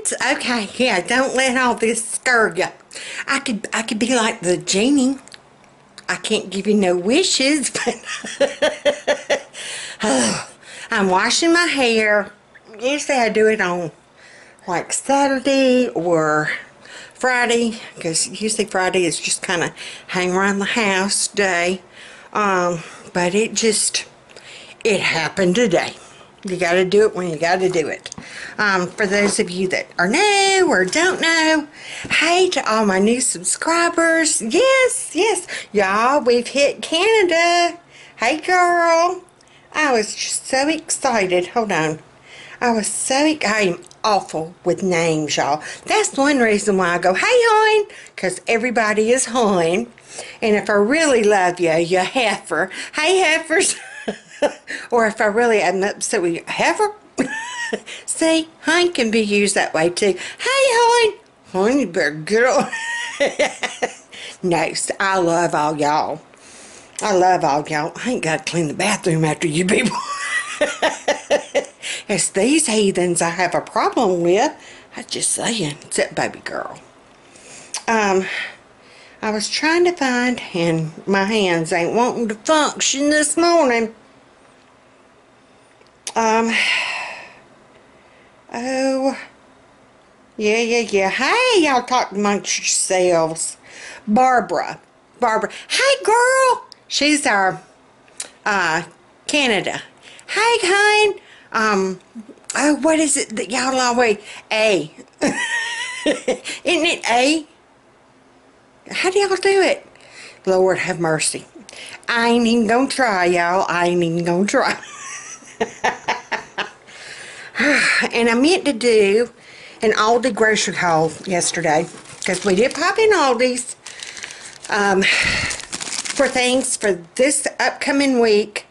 heathens. Okay, yeah, don't let all this scare you. I could be like the genie. I can't give you no wishes, but I'm washing my hair. Usually I do it on like Saturday or Friday, because usually Friday is just kind of hang around the house day. But it happened today. You got to do it when you got to do it. For those of you that are new or don't know, hey to all my new subscribers. Yes, y'all, we've hit Canada. Hey, girl. I was just so excited. Hold on. I am awful with names, y'all. That's one reason why I go, hey, hon, because everybody is hon. And if I really love you, you heifer. Hey, heifers. Or if I really am upset with you, heifer. See, hon can be used that way too. Hey, hon. Hon, you better get on. No, I love all y'all. I love all y'all. I ain't got to clean the bathroom after you people. It's these heathens I have a problem with. I'm just saying, except baby girl. I was trying to find, and my hands ain't wanting to function this morning. Oh, yeah. Hey, y'all talk amongst yourselves. Barbara. Hey, girl. She's our, Canada. Hey, hon. Oh, what is it that y'all always, A. Isn't it A? How do y'all do it? Lord have mercy. I ain't even gonna try, y'all. I ain't even gonna try. And I meant to do an Aldi grocery haul yesterday, because we did pop in Aldi's for things for this upcoming week.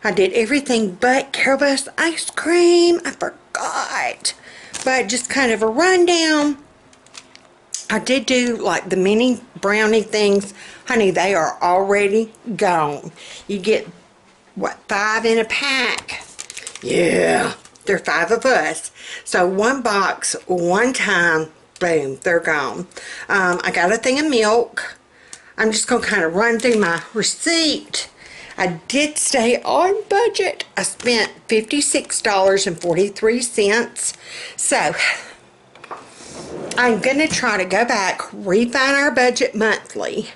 I did everything but Carol Beth's ice cream. I forgot. But just kind of a rundown. I did do like the mini brownie things. Honey, they are already gone. You get, what, 5 in a pack? Yeah, there are 5 of us. So 1 box, 1 time, boom, they're gone. I got a thing of milk. I'm just going to kind of run through my receipt. I did stay on budget. I spent $56.43. So, I'm going to try to go back, refine our budget monthly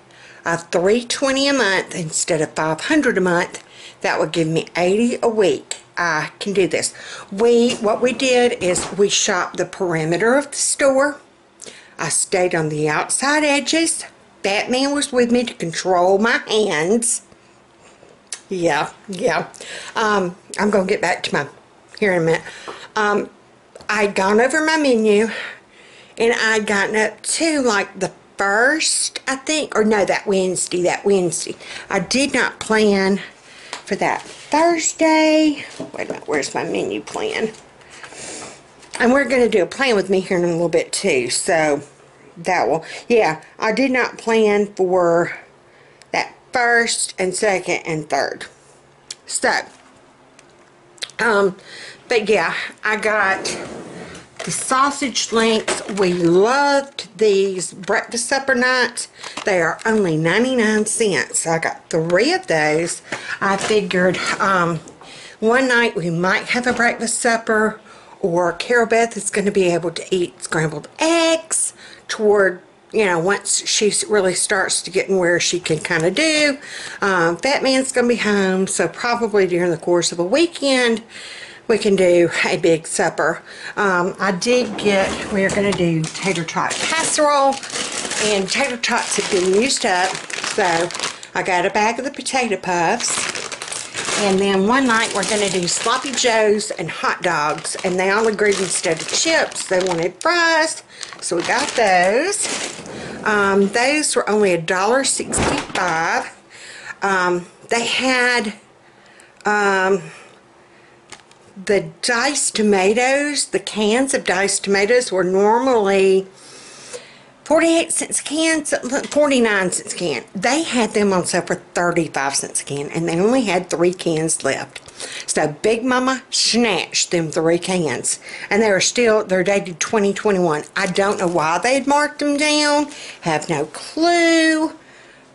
of $320 a month instead of $500 a month. That would give me $80 a week. I can do this. What we did is we shopped the perimeter of the store. I stayed on the outside edges. Batman was with me to control my hands. Yeah. I'm going to get back to my, here in a minute. I'd gone over my menu, and I'd gotten up to like the first, I think, or no, that Wednesday. I did not plan for that Thursday. Wait a minute, where's my menu plan? And we're going to do a plan with me here in a little bit too, so that will, yeah, I did not plan for that first and second and third. So, but yeah, I got the sausage links. We loved these breakfast supper nights. They are only 99 cents. So I got 3 of those. I figured one night we might have a breakfast supper, or Carol Beth is going to be able to eat scrambled eggs toward, you know, once she really starts to get where she can kind of do. Fat Man's going to be home, so probably during the course of a weekend we can do a big supper. I did get, we're going to do tater tot casserole, and tater tots have been used up, so I got a bag of the potato puffs. And then one night we're going to do sloppy joes and hot dogs, and they all agreed instead of chips they wanted fries, so we got those. Those were only $1.65. They had the diced tomatoes. The cans of diced tomatoes were normally 48 cents a can, 49 cents a can. They had them on sale for 35 cents a can, and they only had 3 cans left. So Big Mama snatched them 3 cans. And they're dated 2021. I don't know why they had marked them down. Have no clue.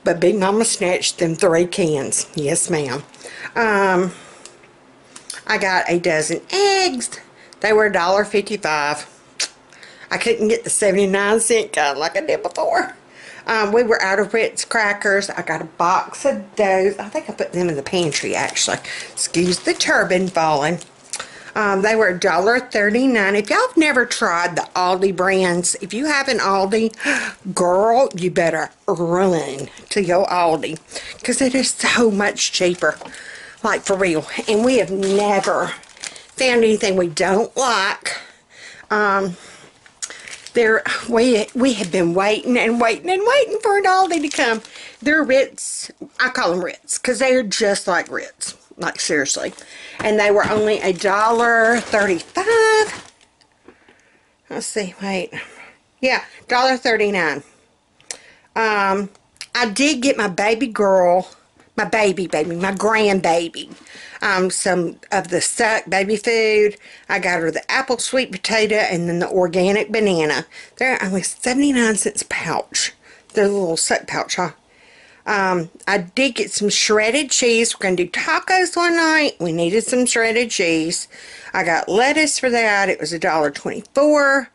But Big Mama snatched them 3 cans. Yes, ma'am. I got a dozen eggs. They were $1.55. I couldn't get the 79-cent kind like I did before. We were out of Ritz crackers. I got a box of those. I think I put them in the pantry, actually. Excuse the turban falling. They were $1.39. If y'all have never tried the Aldi brands, if you have an Aldi, girl, you better run to your Aldi. Because it is so much cheaper. Like, for real. And we have never found anything we don't like. We have been waiting and waiting and waiting for an Aldi to come. They're Ritz. I call them Ritz because they're just like Ritz. Like, seriously. And they were only $1.35. Let's see, wait. Yeah, $1.39. I did get my baby girl, my grandbaby, some of the Suck baby food. I got her the apple sweet potato and then the organic banana. They're only 79 cents a pouch. The little Suck pouch, huh? I did get some shredded cheese. We're going to do tacos one night. We needed some shredded cheese. I got lettuce for that. It was $1.24.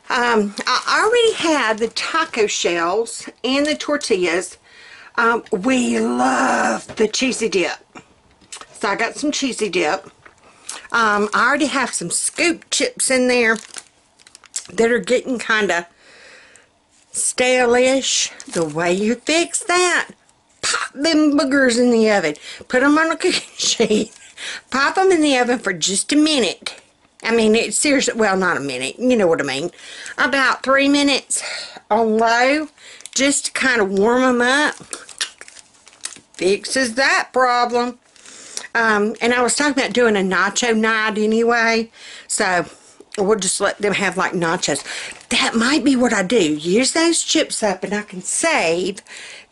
I already had the taco shells and the tortillas. We love the cheesy dip. So I got some cheesy dip. I already have some scoop chips in there that are getting kind of stale-ish. The way you fix that, pop them boogers in the oven. Put them on a cookie sheet. Pop them in the oven for just a minute. I mean, it's seriously, well, not a minute. You know what I mean. About 3 minutes on low, just to kind of warm them up. Fixes that problem. And I was talking about doing a nacho night anyway. So we'll just let them have like nachos. That might be what I do. Use those chips up and I can save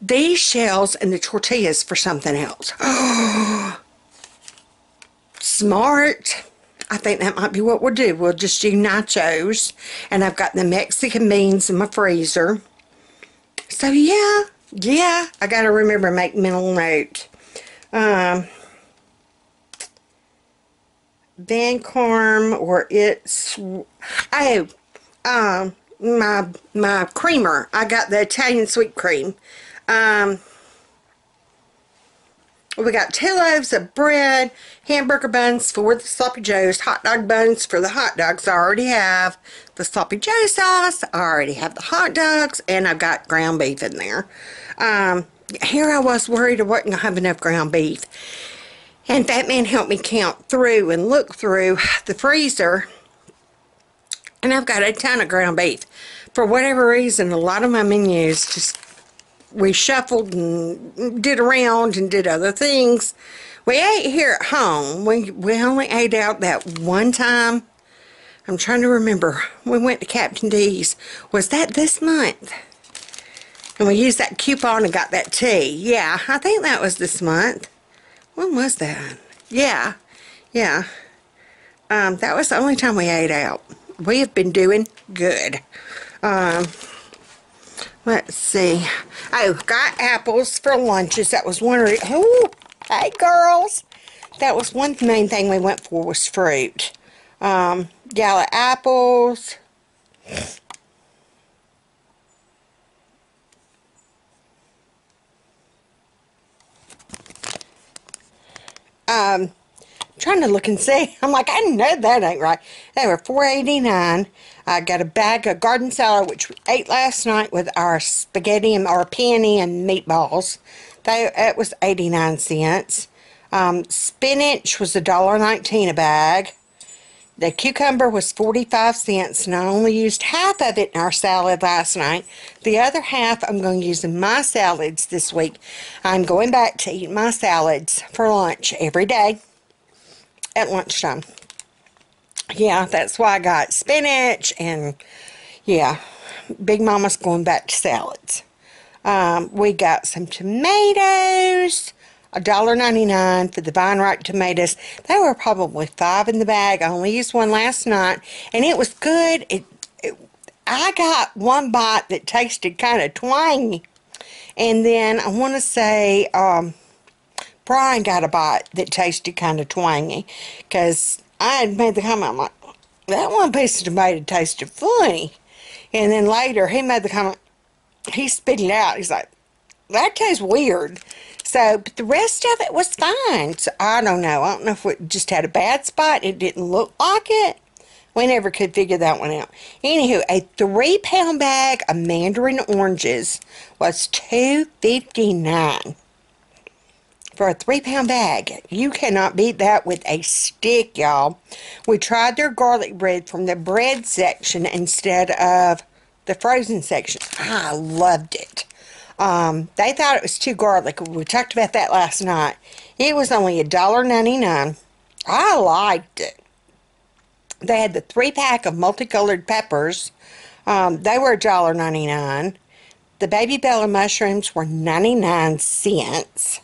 these shells and the tortillas for something else. Smart. I think that might be what we'll do. We'll just do nachos. And I've got the Mexican beans in my freezer. So yeah, I got to remember to make mental note. Vancarm, or it's, my creamer. I got the Italian sweet cream. We got 2 loaves of bread, hamburger buns for the sloppy joes, hot dog buns for the hot dogs. I already have the sloppy joe sauce. I already have the hot dogs, and I've got ground beef in there. Here I was worried I wasn't going to have enough ground beef. And Fat Man helped me count through and look through the freezer. And I've got a ton of ground beef. For whatever reason, a lot of my menus just, we shuffled and did around and did other things. We ate here at home. We only ate out that one time. I'm trying to remember. We went to Captain D's. Was that this month? And we used that coupon and got that tea. Yeah, I think that was this month. When was that? Yeah. That was the only time we ate out. We have been doing good. Let's see. Oh, got apples for lunches. That was one of the, oh, hey girls. That was one main thing we went for was fruit. Gala apples. Trying to look and see. I'm like, I know that ain't right. They were $4.89. I got a bag of garden salad, which we ate last night with our spaghetti and our penny and meatballs. That was 89 cents. Spinach was $1.19 a bag. The cucumber was 45 cents, and I only used half of it in our salad last night. The other half I'm going to use in my salads this week. I'm going back to eat my salads for lunch every day at lunchtime. Yeah, that's why I got spinach, and yeah, Big Mama's going back to salads. We got some tomatoes, $1.99 for the vine ripe tomatoes. They were probably 5 in the bag. I only used one last night, and it was good. I got one bite that tasted kind of twangy, and then I want to say Brian got a bite that tasted kind of twangy, because I had made the comment, I'm like, that one piece of tomato tasted funny. And then later he made the comment, he spit it out. He's like, that tastes weird. So, but the rest of it was fine. So I don't know. I don't know if it just had a bad spot. It didn't look like it. We never could figure that one out. Anywho, a 3-pound bag of mandarin oranges was $2.59 for a 3-pound bag. You cannot beat that with a stick, y'all. We tried their garlic bread from the bread section instead of the frozen section. I loved it. They thought it was too garlic. We talked about that last night. It was only $1.99. I liked it. They had the 3-pack of multicolored peppers. They were $1.99. The baby Bella mushrooms were 99 cents.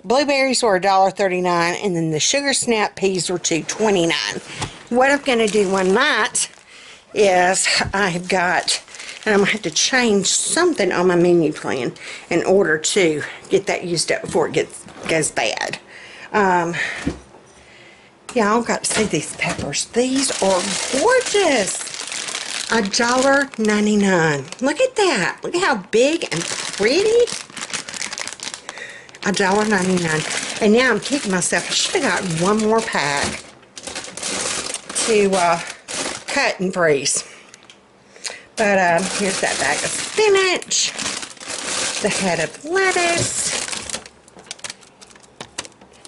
Blueberries were $1.39, and then the sugar snap peas were $2.29. What I'm going to do one night is I've got, and I'm going to have to change something on my menu plan in order to get that used up before it goes bad. Y'all got to see these peppers. These are gorgeous. $1.99. Look at that. Look at how big and pretty. $1.99. And now I'm kicking myself. I should have gotten one more pack to cut and freeze. But here's that bag of spinach, the head of lettuce.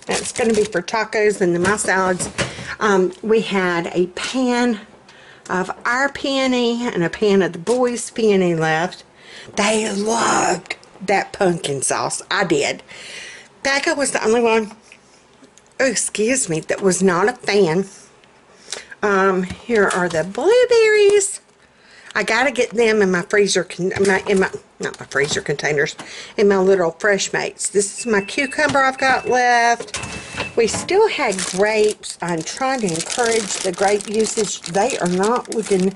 That's going to be for tacos and my salads. We had a pan of our peony and a pan of the boys' peony left. They loved that pumpkin sauce. I did. Becca was the only one, oh, excuse me, that was not a fan. Here are the blueberries. I gotta get them in my freezer, not my freezer containers, in my little fresh mates. This is my cucumber I've got left. We still had grapes. I'm trying to encourage the grape usage. They are not looking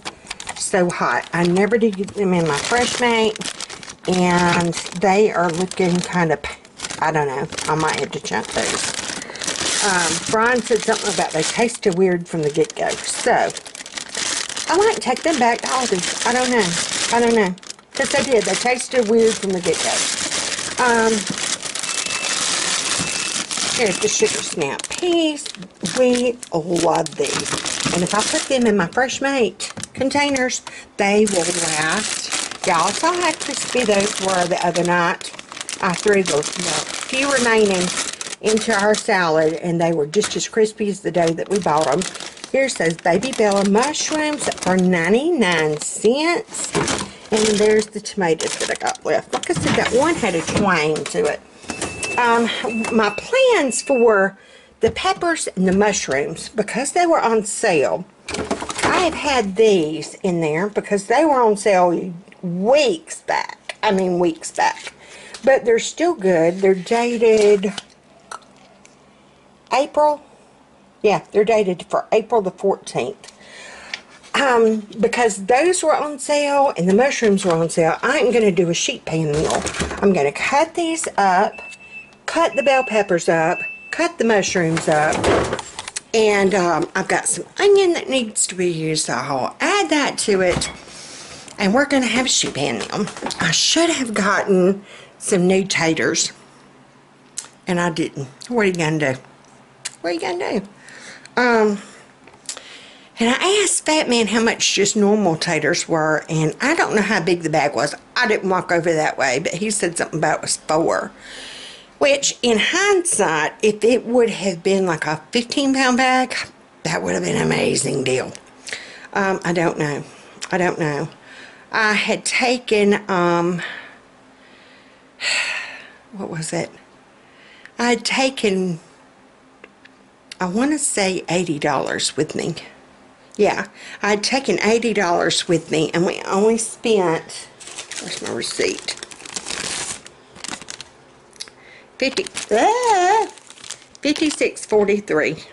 so hot. I never did get them in my fresh mate, and they are looking kind of, I don't know, I might have to chunk those. Brian said something about they tasted weird from the get-go, so I might take them back to Aldi. I don't know. Because they did. They tasted weird from the get-go. Here's the sugar snap peas. We love these. And if I put them in my fresh mate containers, they will last. Y'all saw how crispy those were the other night. I threw the few remaining into our salad, and they were just as crispy as the day that we bought them. Here's those baby Bella mushrooms for 99 cents. And there's the tomatoes that I got left. Like I said, that one had a twang to it. My plans for the peppers and the mushrooms, because they were on sale, I have had these in there because they were on sale weeks back. I mean weeks back. But they're still good. They're dated April. Yeah, they're dated for April the 14th. Because those were on sale and the mushrooms were on sale, I ain't going to do a sheet pan meal. I'm going to cut these up, cut the bell peppers up, cut the mushrooms up, and I've got some onion that needs to be used, so I'll add that to it, and we're going to have a sheet pan meal. I should have gotten some new taters, and I didn't. What are you going to do? What are you going to do? And I asked Fat Man how much just normal taters were, and I don't know how big the bag was. I didn't walk over that way, but he said something about it was 4. Which, in hindsight, if it would have been like a 15-pound bag, that would have been an amazing deal. I don't know. I had taken, what was it? I had taken, I want to say $80 with me. Yeah, I had taken $80 with me, and we only spent, where's my receipt? 56.43.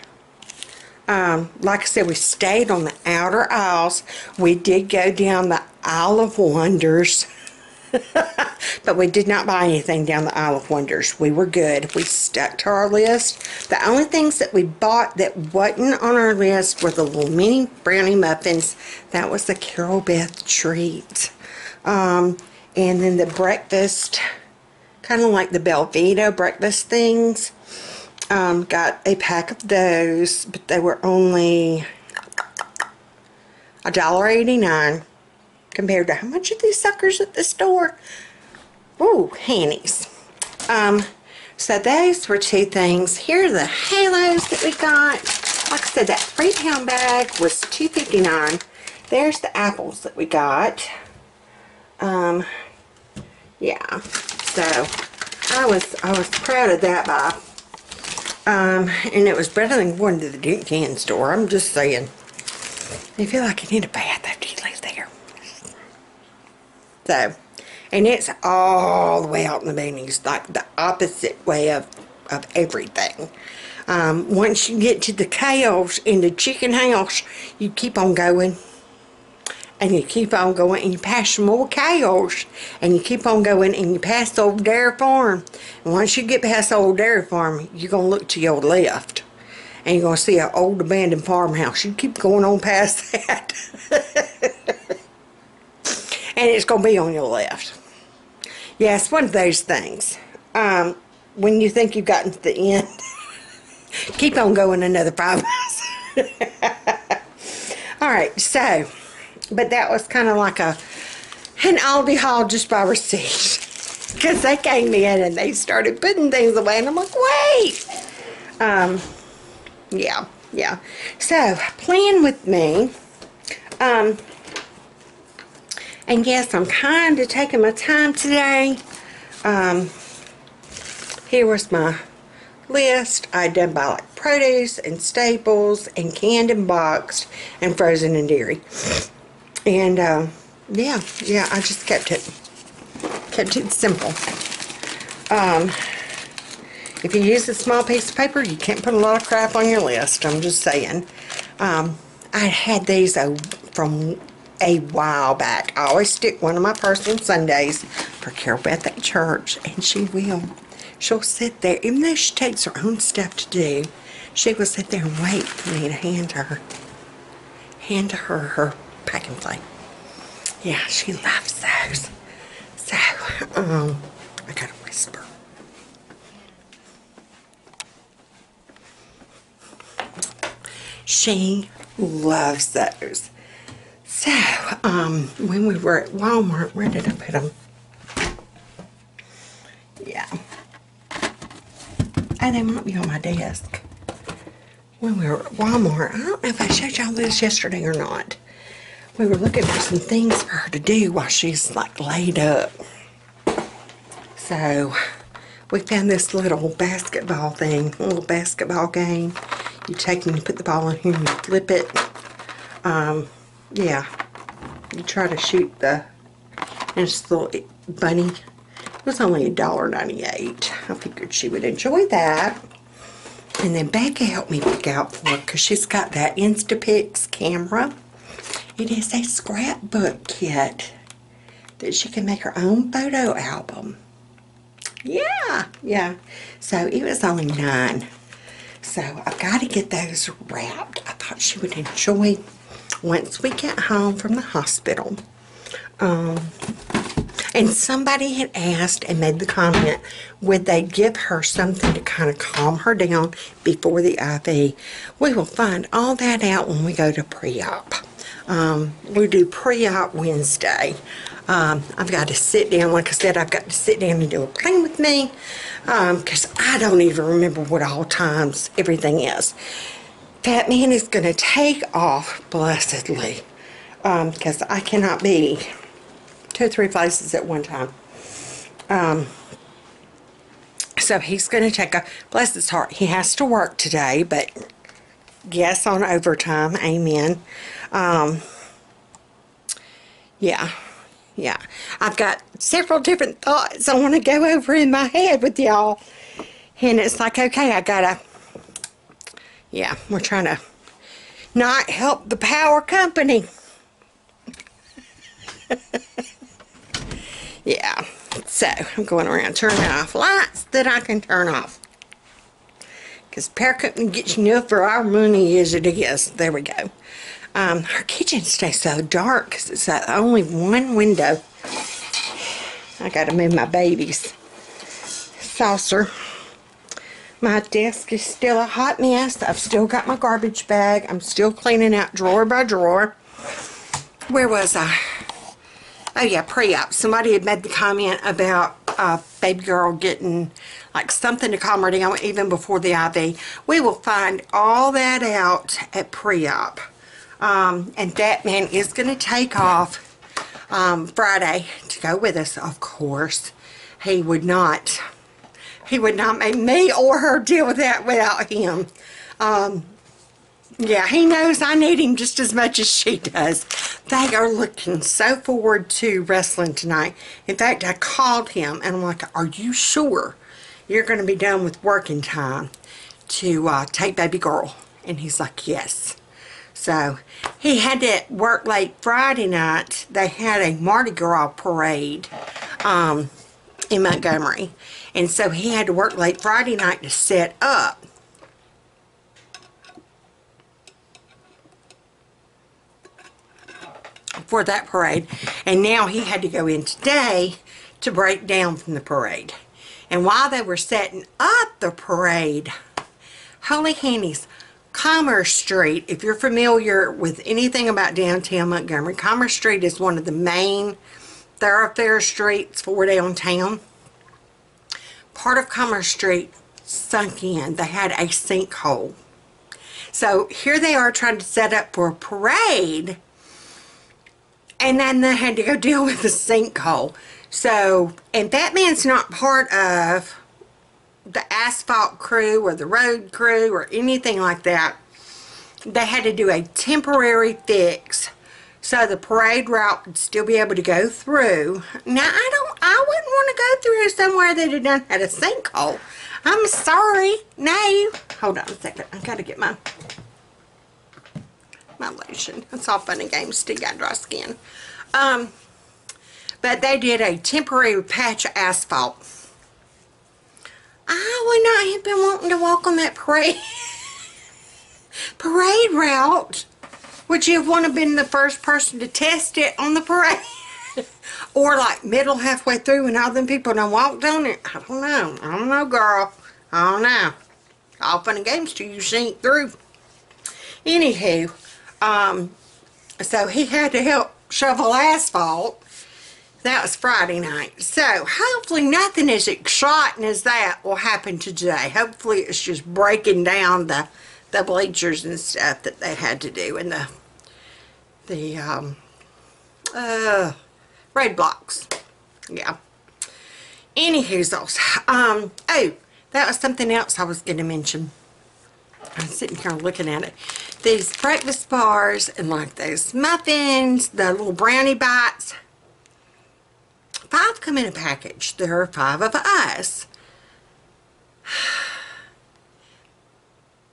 Like I said, we stayed on the outer aisles. We did go down the Aisle of Wonders. But we did not buy anything down the Aisle of Wonders. We were good. We stuck to our list. The only things that we bought that wasn't on our list were the little mini brownie muffins. That was the Carol Beth treat. And then the breakfast, kind of like the Belvita breakfast things. Got a pack of those, but they were only $1.89 compared to how much are these suckers at the store? Ooh, hannies. So those were two things. Here are the halos that we got. Like I said, that 3-pound bag was $2.59. There's the apples that we got. Yeah. So I was proud of that buy. And it was better than going to the can store. I'm just saying. You feel like you need a bath after you leave there. So, and it's all the way out in the boonies, like the opposite way of everything. Once you get to the cows in the chicken house, you keep on going. And you keep on going and you pass some more cows. And you keep on going and you pass the old dairy farm. And once you get past the old dairy farm, you're going to look to your left. And you're going to see an old abandoned farmhouse. You keep going on past that. And it's going to be on your left. Yeah, it's one of those things. When you think you've gotten to the end, keep on going another 5 miles. Alright, so, but that was kind of like an Aldi haul just by receipt. Because they came in and they started putting things away and I'm like, wait! Yeah. So, plan with me. And yes, I'm kind of taking my time today. Here was my list. I done by like produce and staples and canned and boxed and frozen and dairy. And yeah, I just kept it simple. If you use a small piece of paper, you can't put a lot of crap on your list. I'm just saying. I had these from a while back. I always stick one of my purse on Sundays for Carol Beth at church, and she'll sit there, even though she takes her own stuff to do, she will sit there and wait for me to hand to her her packing plate. Yeah, she loves those. So, I gotta whisper. She loves those. So, when we were at Walmart, where did I put them? Yeah. Oh, they might be on my desk. When we were at Walmart, I don't know if I showed y'all this yesterday or not. We were looking for some things for her to do while she's like laid up. So, we found this little basketball thing, a little basketball game. You take and you put the ball in here and you flip it. Yeah, you try to shoot and it's the little bunny. It was only $1.98. I figured she would enjoy that. And then Becca helped me pick out for her because she's got that Instapix camera. It is a scrapbook kit that she can make her own photo album. Yeah. So it was only $9. So I've got to get those wrapped. I thought she would enjoy once we get home from the hospital. And somebody had asked and made the comment, would they give her something to kind of calm her down before the IV? We will find all that out when we go to pre-op. We do pre-op Wednesday. I've got to sit down, like I said, I've got to sit down and do a plan with me, because I don't even remember what all times everything is. That man is going to take off blessedly, because I cannot be 2 or 3 places at one time. So he's going to take off. Bless his heart, he has to work today, but yes, on overtime, amen. Yeah. I've got several different thoughts I want to go over in my head with y'all. And it's like, okay, I gotta, yeah, we're trying to not help the power company. Yeah, so I'm going around turning off lights that I can turn off. Because power company gets enough for our money as it is. There we go. Our kitchen stays so dark because it's only one window. I gotta move my baby's saucer. My desk is still a hot mess. I've still got my garbage bag. I'm still cleaning out drawer by drawer. Where was I? Oh yeah, pre-op. Somebody had made the comment about baby girl getting like something to calm her down even before the IV. We will find all that out at pre-op. And that man is going to take off Friday to go with us, of course. He would not make me or her deal with that without him. Yeah, he knows I need him just as much as she does. They are looking so forward to wrestling tonight. In fact, I called him and I'm like, are you sure you're going to be done with working time to take baby girl? And he's like, yes. So he had to work late Friday night. They had a Mardi Gras parade in Montgomery. And so he had to work late Friday night to set up. For that parade, and now he had to go in today to break down from the parade. And while they were setting up the parade, holy handies, Commerce Street, if you're familiar with anything about downtown Montgomery, Commerce Street is one of the main thoroughfare streets for downtown. Part of Commerce Street sunk in. They had a sinkhole. So here they are trying to set up for a parade, and then they had to go deal with the sinkhole. So, and that man's not part of the asphalt crew or the road crew or anything like that. They had to do a temporary fix so the parade route would still be able to go through. Now, I wouldn't want to go through somewhere that had done had a sinkhole. I'm sorry. No. Hold on a second. I gotta get my lotion. It's all fun and games. Still got dry skin. But they did a temporary patch of asphalt. I would not have been wanting to walk on that parade route. Would you have wanted to been the first person to test it on the parade? Or like middle halfway through and all them people done walked on it? I don't know. I don't know, girl. I don't know. All fun and games till you sink through. Anywho, so he had to help shovel asphalt. That was Friday night. So hopefully nothing as exciting as that will happen today. Hopefully it's just breaking down the bleachers and stuff that they had to do, and the road blocks. Yeah. Anywhoozles. Oh, that was something else I was going to mention. I'm sitting here looking at it. These breakfast bars and like those muffins, the little brownie bites. 5 come in a package. There are 5 of us.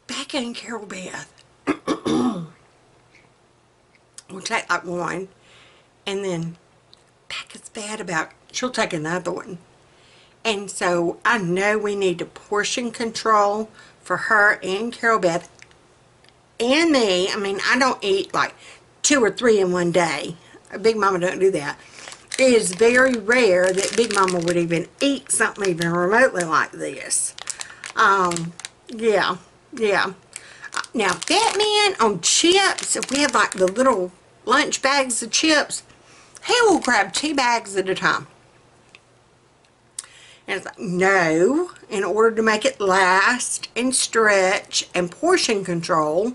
Becca and Carol Beth will take like one, and then Becca's bad about, she'll take another one. And so I know we need to portion control for her and Carol Beth and me. I mean, I don't eat like 2 or 3 in one day. Big Mama don't do that. It is very rare that Big Mama would even eat something even remotely like this. Yeah. Now, Fat Man on chips, if we have like the little lunch bags of chips, he will grab 2 bags at a time. And it's like, no, in order to make it last and stretch and portion control,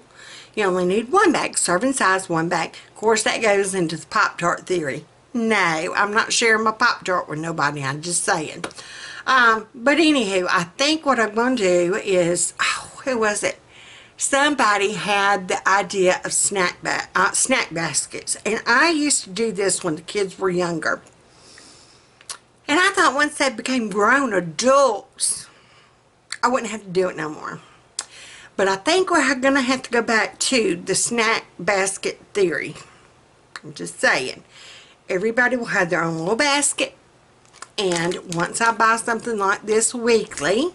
you only need 1 bag, serving size 1 bag. Of course, that goes into the Pop-Tart theory. No, I'm not sharing my Pop-Tart with nobody, I'm just saying. But anywho, I think what I'm going to do is, who was it? Somebody had the idea of snack baskets. And I used to do this when the kids were younger. And I thought once they became grown adults, I wouldn't have to do it no more. But I think we're going to have to go back to the snack basket theory. I'm just saying. Everybody will have their own little basket. And once I buy something like this weekly,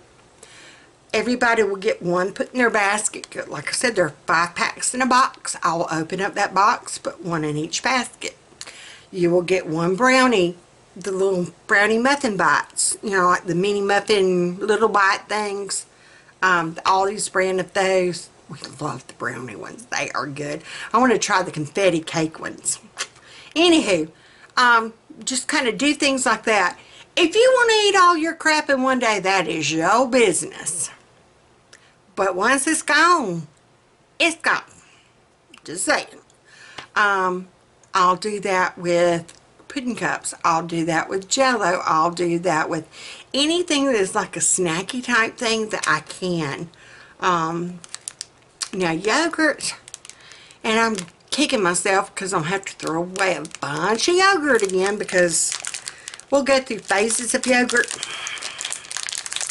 everybody will get one put in their basket. Like I said, there are 5 packs in a box. I'll open up that box, put one in each basket. You will get one brownie, the little brownie muffin bites. You know, like the mini muffin little bite things. The Aldi's brand of those. We love the brownie ones. They are good. I want to try the confetti cake ones. Anywho, just kind of do things like that. If you want to eat all your crap in one day, that is your business. But once it's gone, it's gone. Just saying. I'll do that with pudding cups. I'll do that with Jell-O. I'll do that with anything that is like a snacky type thing that I can. Now yogurt, and I'm kicking myself because I'm going to have to throw away a bunch of yogurt again, because we'll go through phases of yogurt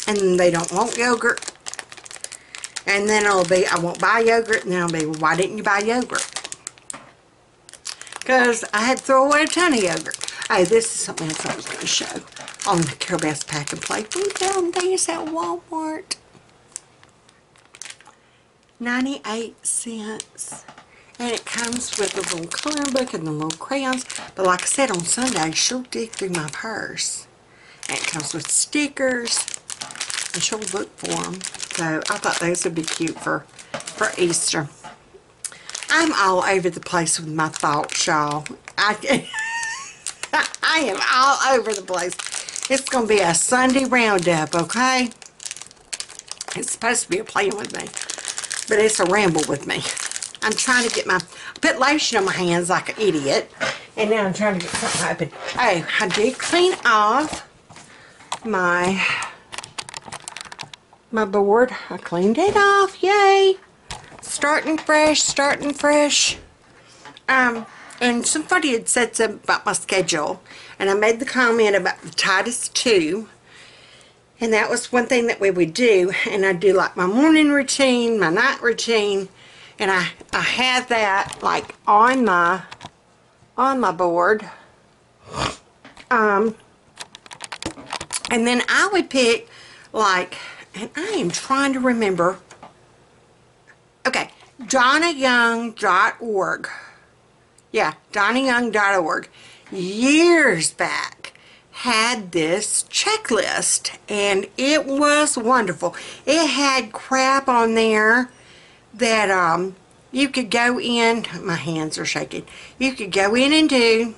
and then they don't want yogurt, and then it'll be I won't buy yogurt, and then it'll be, well, why didn't you buy yogurt? Because I had to throw away a ton of yogurt. Oh, this is something else I was going to show on the Care Best Pack and Play. We found these at Walmart. 98 cents. And it comes with a little coloring book and the little crayons. But like I said, on Sunday, she'll dig through my purse. And it comes with stickers. And she'll look for them. So I thought those would be cute for Easter. I'm all over the place with my thoughts, y'all. I am all over the place. It's going to be a Sunday roundup, okay? It's supposed to be a playing with me, but it's a ramble with me. I'm trying to get I put lotion on my hands like an idiot, and now I'm trying to get something open. Oh, I did clean off my board. I cleaned it off, yay! Starting fresh, starting fresh. And somebody had said something about my schedule, and I made the comment about the tightest 2, and that was one thing that we would do. And I do like my morning routine, my night routine, and I had that like on my board. And then I would pick like, and I am trying to remember. Okay, DonnaYoung.org. Yeah, DonnaYoung.org. Years back had this checklist, and it was wonderful. It had crap on there that you could go in. My hands are shaking. You could go in and do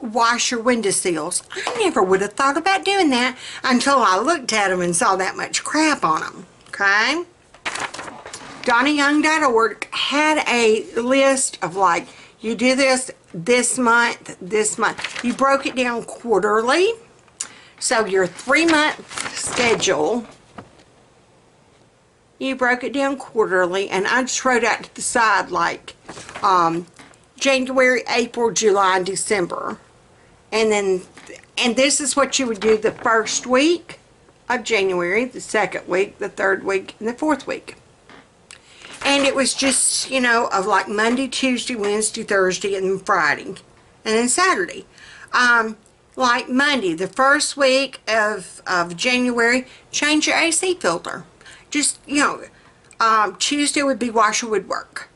wash your windowsills. I never would have thought about doing that until I looked at them and saw that much crap on them. Okay? DonnaYoung.org had a list of like, you do this month. You broke it down quarterly. So your 3-month schedule, you broke it down quarterly, and I just wrote out to the side like January, April, July, and December. And this is what you would do the first week of January, the second week, the third week, and the fourth week. And it was just, you know, of like Monday, Tuesday, Wednesday, Thursday, and Friday. And then Saturday. Like Monday, the first week of January, change your AC filter. Just, you know, Tuesday would be wash your woodwork.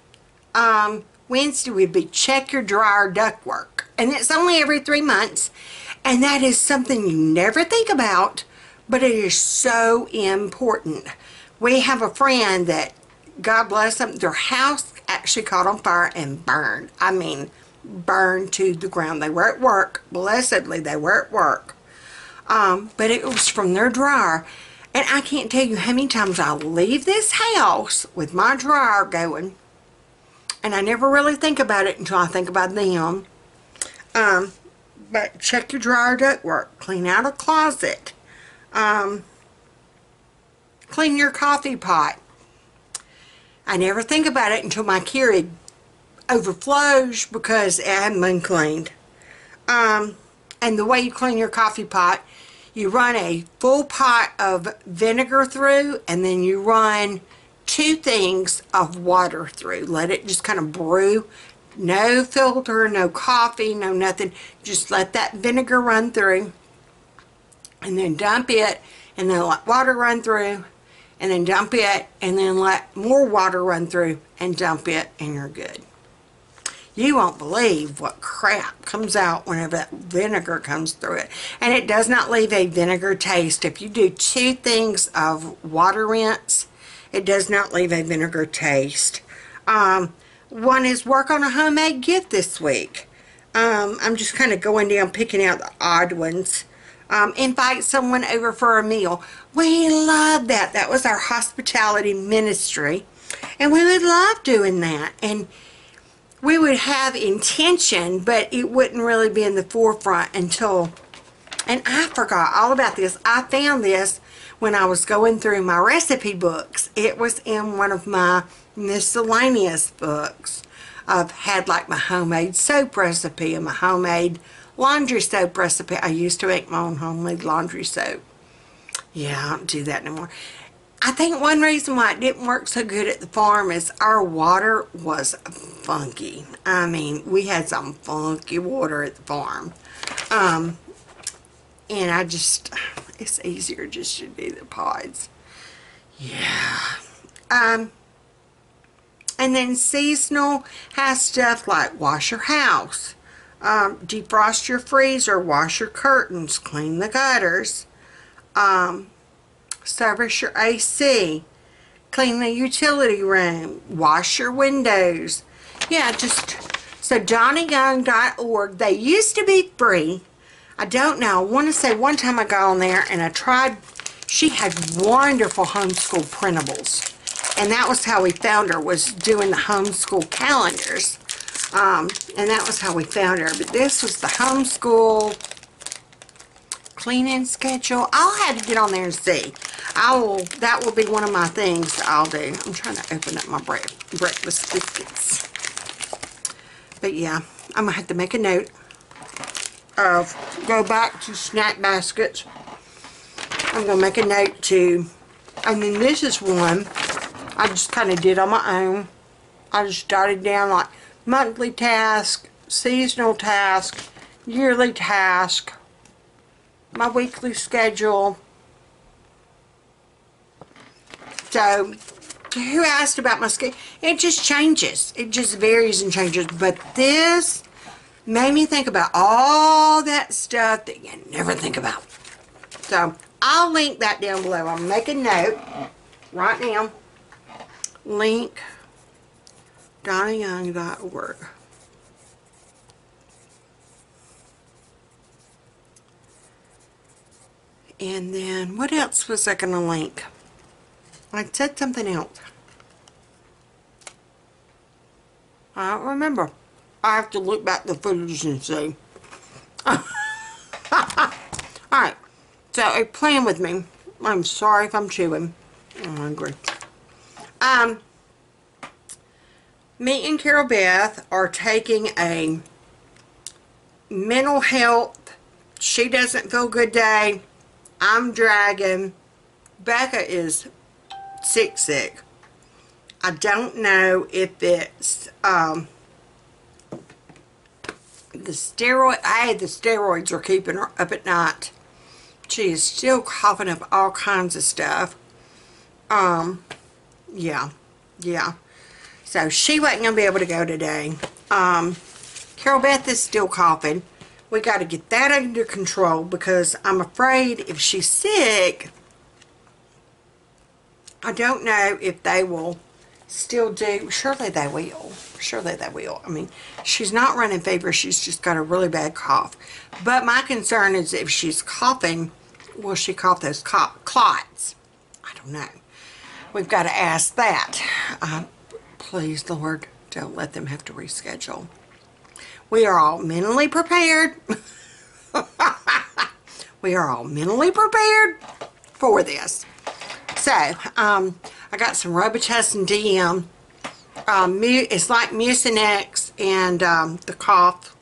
Wednesday would be check your dryer ductwork. And it's only every 3 months. And that is something you never think about, but it is so important. We have a friend that, God bless them, their house actually caught on fire and burned. I mean, burned to the ground. They were at work. Blessedly, they were at work. But it was from their dryer. And I can't tell you how many times I leave this house with my dryer going, and I never really think about it until I think about them. But check your dryer ductwork. Clean out a closet. Clean your coffee pot. I never think about it until my Keurig overflows because it hadn't been cleaned. And the way you clean your coffee pot, You run a full pot of vinegar through, and then you run 2 things of water through. Let it just kind of brew. No filter, no coffee, no nothing. Just let that vinegar run through, and then dump it, and then let water run through, and then dump it, and then let more water run through, and dump it, and you're good. You won't believe what crap comes out whenever that vinegar comes through it. And it does not leave a vinegar taste. If you do 2 things of water rinse, it does not leave a vinegar taste. One is work on a homemade gift this week. I'm just kind of going down picking out the odd ones. Invite someone over for a meal. We love that. That was our hospitality ministry. And we would love doing that. And we would have intention, but it wouldn't really be in the forefront until, and I forgot all about this. I found this when I was going through my recipe books. It was in one of my miscellaneous books. I've had like my homemade soap recipe and my homemade laundry soap recipe. I used to make my own homemade laundry soap. Yeah, I don't do that anymore. I think one reason why it didn't work so good at the farm is our water was funky. I mean, we had some funky water at the farm. And it's easier just to do the pods. Yeah. And then seasonal has stuff like wash your house, defrost your freezer, wash your curtains, clean the gutters, service your AC, clean the utility room, wash your windows. Yeah, just, so DonnaYoung.org, they used to be free. I don't know, I want to say one time I got on there and I tried, she had wonderful homeschool printables. And that was how we found her, was doing the homeschool calendars. And that was how we found her. But this was the homeschool cleaning schedule. I'll have to get on there and see. That will be one of my things that I'll do. I'm trying to open up my breakfast biscuits. But yeah, I'm going to have to make a note of, go back to snack baskets. I'm going to make a note to, and then this is one I just kind of did on my own. I just jotted down like monthly task, seasonal task, yearly task, my weekly schedule. So, who asked about my schedule? It just changes. It just varies and changes. But this made me think about all that stuff that you never think about. So, I'll link that down below. I'm making a note right now. Link DonnaYoung.org. And then, what else was I going to link? I said something else. I don't remember. I have to look back the footage and see. Alright. So, plan with me. I'm sorry if I'm chewing. I'm hungry. Me and Carol Beth are taking a mental health, she doesn't feel good day. I'm dragging. Becca is sick. I don't know if it's the steroid. The steroids are keeping her up at night. She is still coughing up all kinds of stuff. Yeah. So she wasn't going to be able to go today. Carol Beth is still coughing. We got to get that under control because I'm afraid if she's sick, I don't know if they will still do. Surely they will. I mean, she's not running fever. She's just got a really bad cough. But my concern is if she's coughing, will she cough those clots? I don't know. We've got to ask that. Please, Lord, don't let them have to reschedule. We are all mentally prepared. We are all mentally prepared for this. So, I got some Robitussin DM. It's like Mucinex and the cough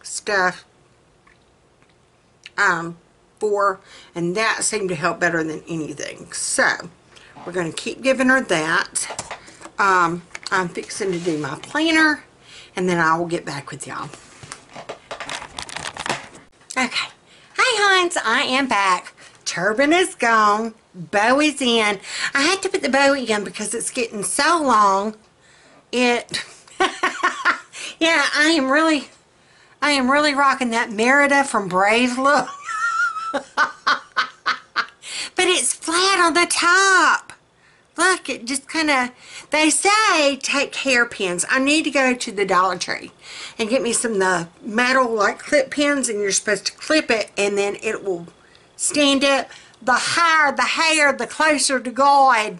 stuff. before, and that seemed to help better than anything. So we're going to keep giving her that. I'm fixing to do my planner, and then I will get back with y'all. Okay. Hey, Hines, I am back. Turban is gone. Bow is in. I had to put the bow in because it's getting so long. Yeah, I am really rocking that Merida from Brave look. But it's flat on the top. Look, it just kind of, they say take hairpins. I need to go to the Dollar Tree and get me some of the metal like clip pins, and you're supposed to clip it and then it will stand up. The higher the hair, the closer to God.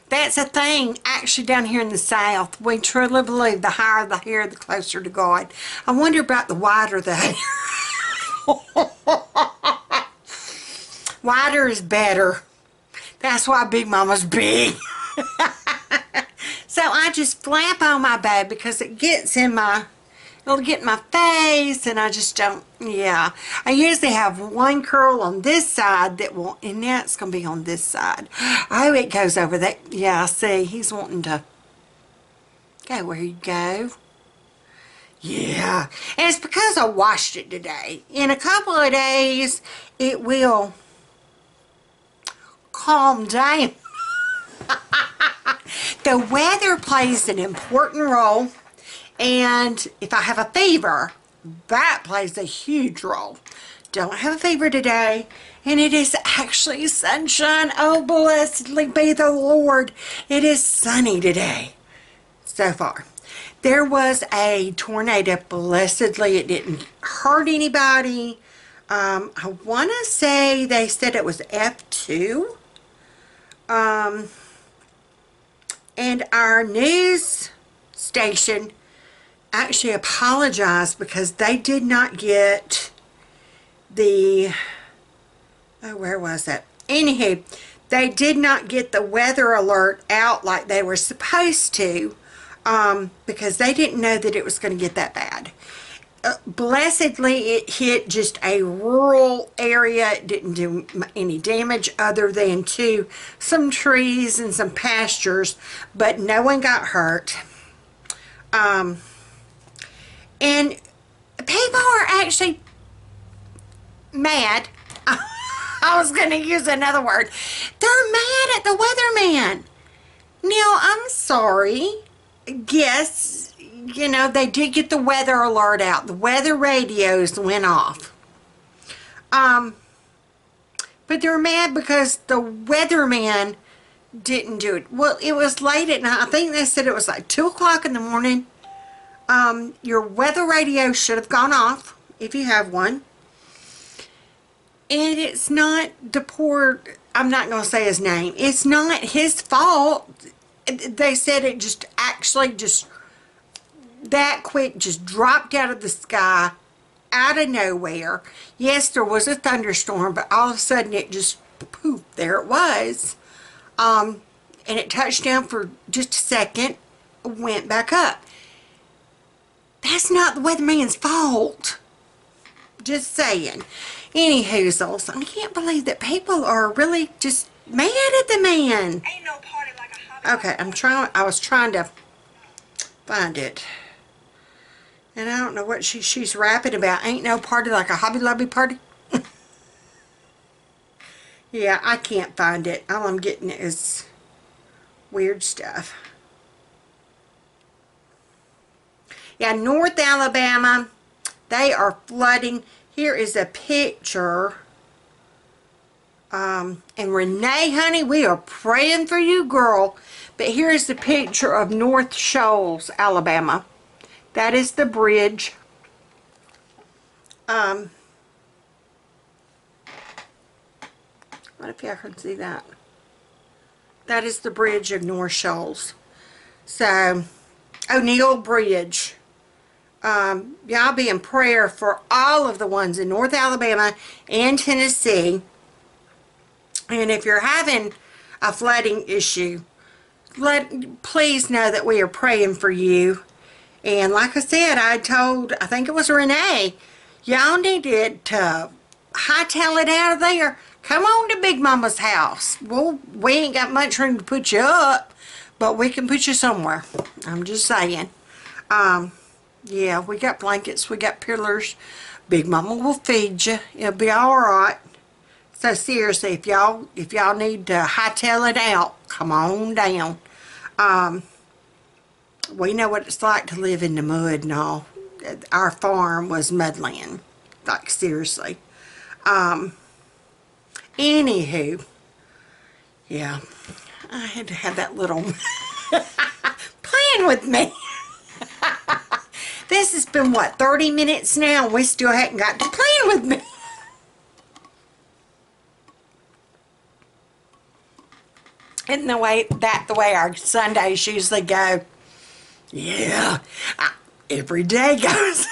That's a thing actually down here in the South. We truly believe the higher the hair, the closer to God. I wonder about the wider the hair. Wider is better. That's why Big Mama's big. So I just flap on my bow because it gets in my, it'll get in my face, and I just don't, yeah. I usually have one curl on this side that will, and that's going to be on this side. Oh, it goes over that. Yeah, see, he's wanting to go where you go. Yeah, and it's because I washed it today. In a couple of days, it will calm down. The weather plays an important role, and if I have a fever, that plays a huge role. Don't have a fever today, and it is actually sunshine. Oh, blessedly be the Lord. It is sunny today so far. There was a tornado. Blessedly, it didn't hurt anybody. I want to say they said it was F2. And our news station actually apologized because they did not get the, oh, where was that? Anywho, they did not get the weather alert out like they were supposed to, because they didn't know that it was going to get that bad. Blessedly, it hit just a rural area. It didn't do any damage other than to some trees and some pastures, but no one got hurt. And people are actually mad. I was going to use another word. They're mad at the weatherman. Now, I'm sorry. Yes, you know, they did get the weather alert out. The weather radios went off. But they're mad because the weatherman didn't do it. Well, it was late at night. I think they said it was like 2 o'clock in the morning. Your weather radio should have gone off if you have one. And it's not the poor, I'm not going to say his name. It's not his fault. They said it just actually just that quick just dropped out of the sky, out of nowhere. Yes, there was a thunderstorm, but all of a sudden it just poof, there it was. And it touched down for just a second, went back up. That's not the weatherman's fault. Just saying. Anywhoozles, I can't believe that people are really just mad at the man. Ain't no party like a hobby. Okay, I was trying to find it. And I don't know what she's rapping about. Ain't no party like a Hobby Lobby party. Yeah, I can't find it. All I'm getting is weird stuff. Yeah, North Alabama, they are flooding. Here is a picture. And Renee, honey, we are praying for you, girl. But here is the picture of North Shoals, Alabama. That is the bridge. What if y'all can see that? That is the bridge of North Shoals. So, O'Neill Bridge. Y'all be in prayer for all of the ones in North Alabama and Tennessee. And if you're having a flooding issue, please know that we are praying for you. And like I said, I think it was Renee, y'all needed to hightail it out of there, come on to Big Mama's house. Well, we ain't got much room to put you up, but we can put you somewhere. I'm just saying. Yeah, we got blankets, we got pillars. Big Mama will feed you. It'll be alright. So seriously, if y'all need to hightail it out, come on down. We know what it's like to live in the mud and all. Our farm was mudland. Like, seriously. Anywho, yeah, I had to have that little playing with me. This has been, what, 30 minutes now, and we still hadn't got to playing with me. Isn't the way our Sundays usually go? Yeah, every day goes.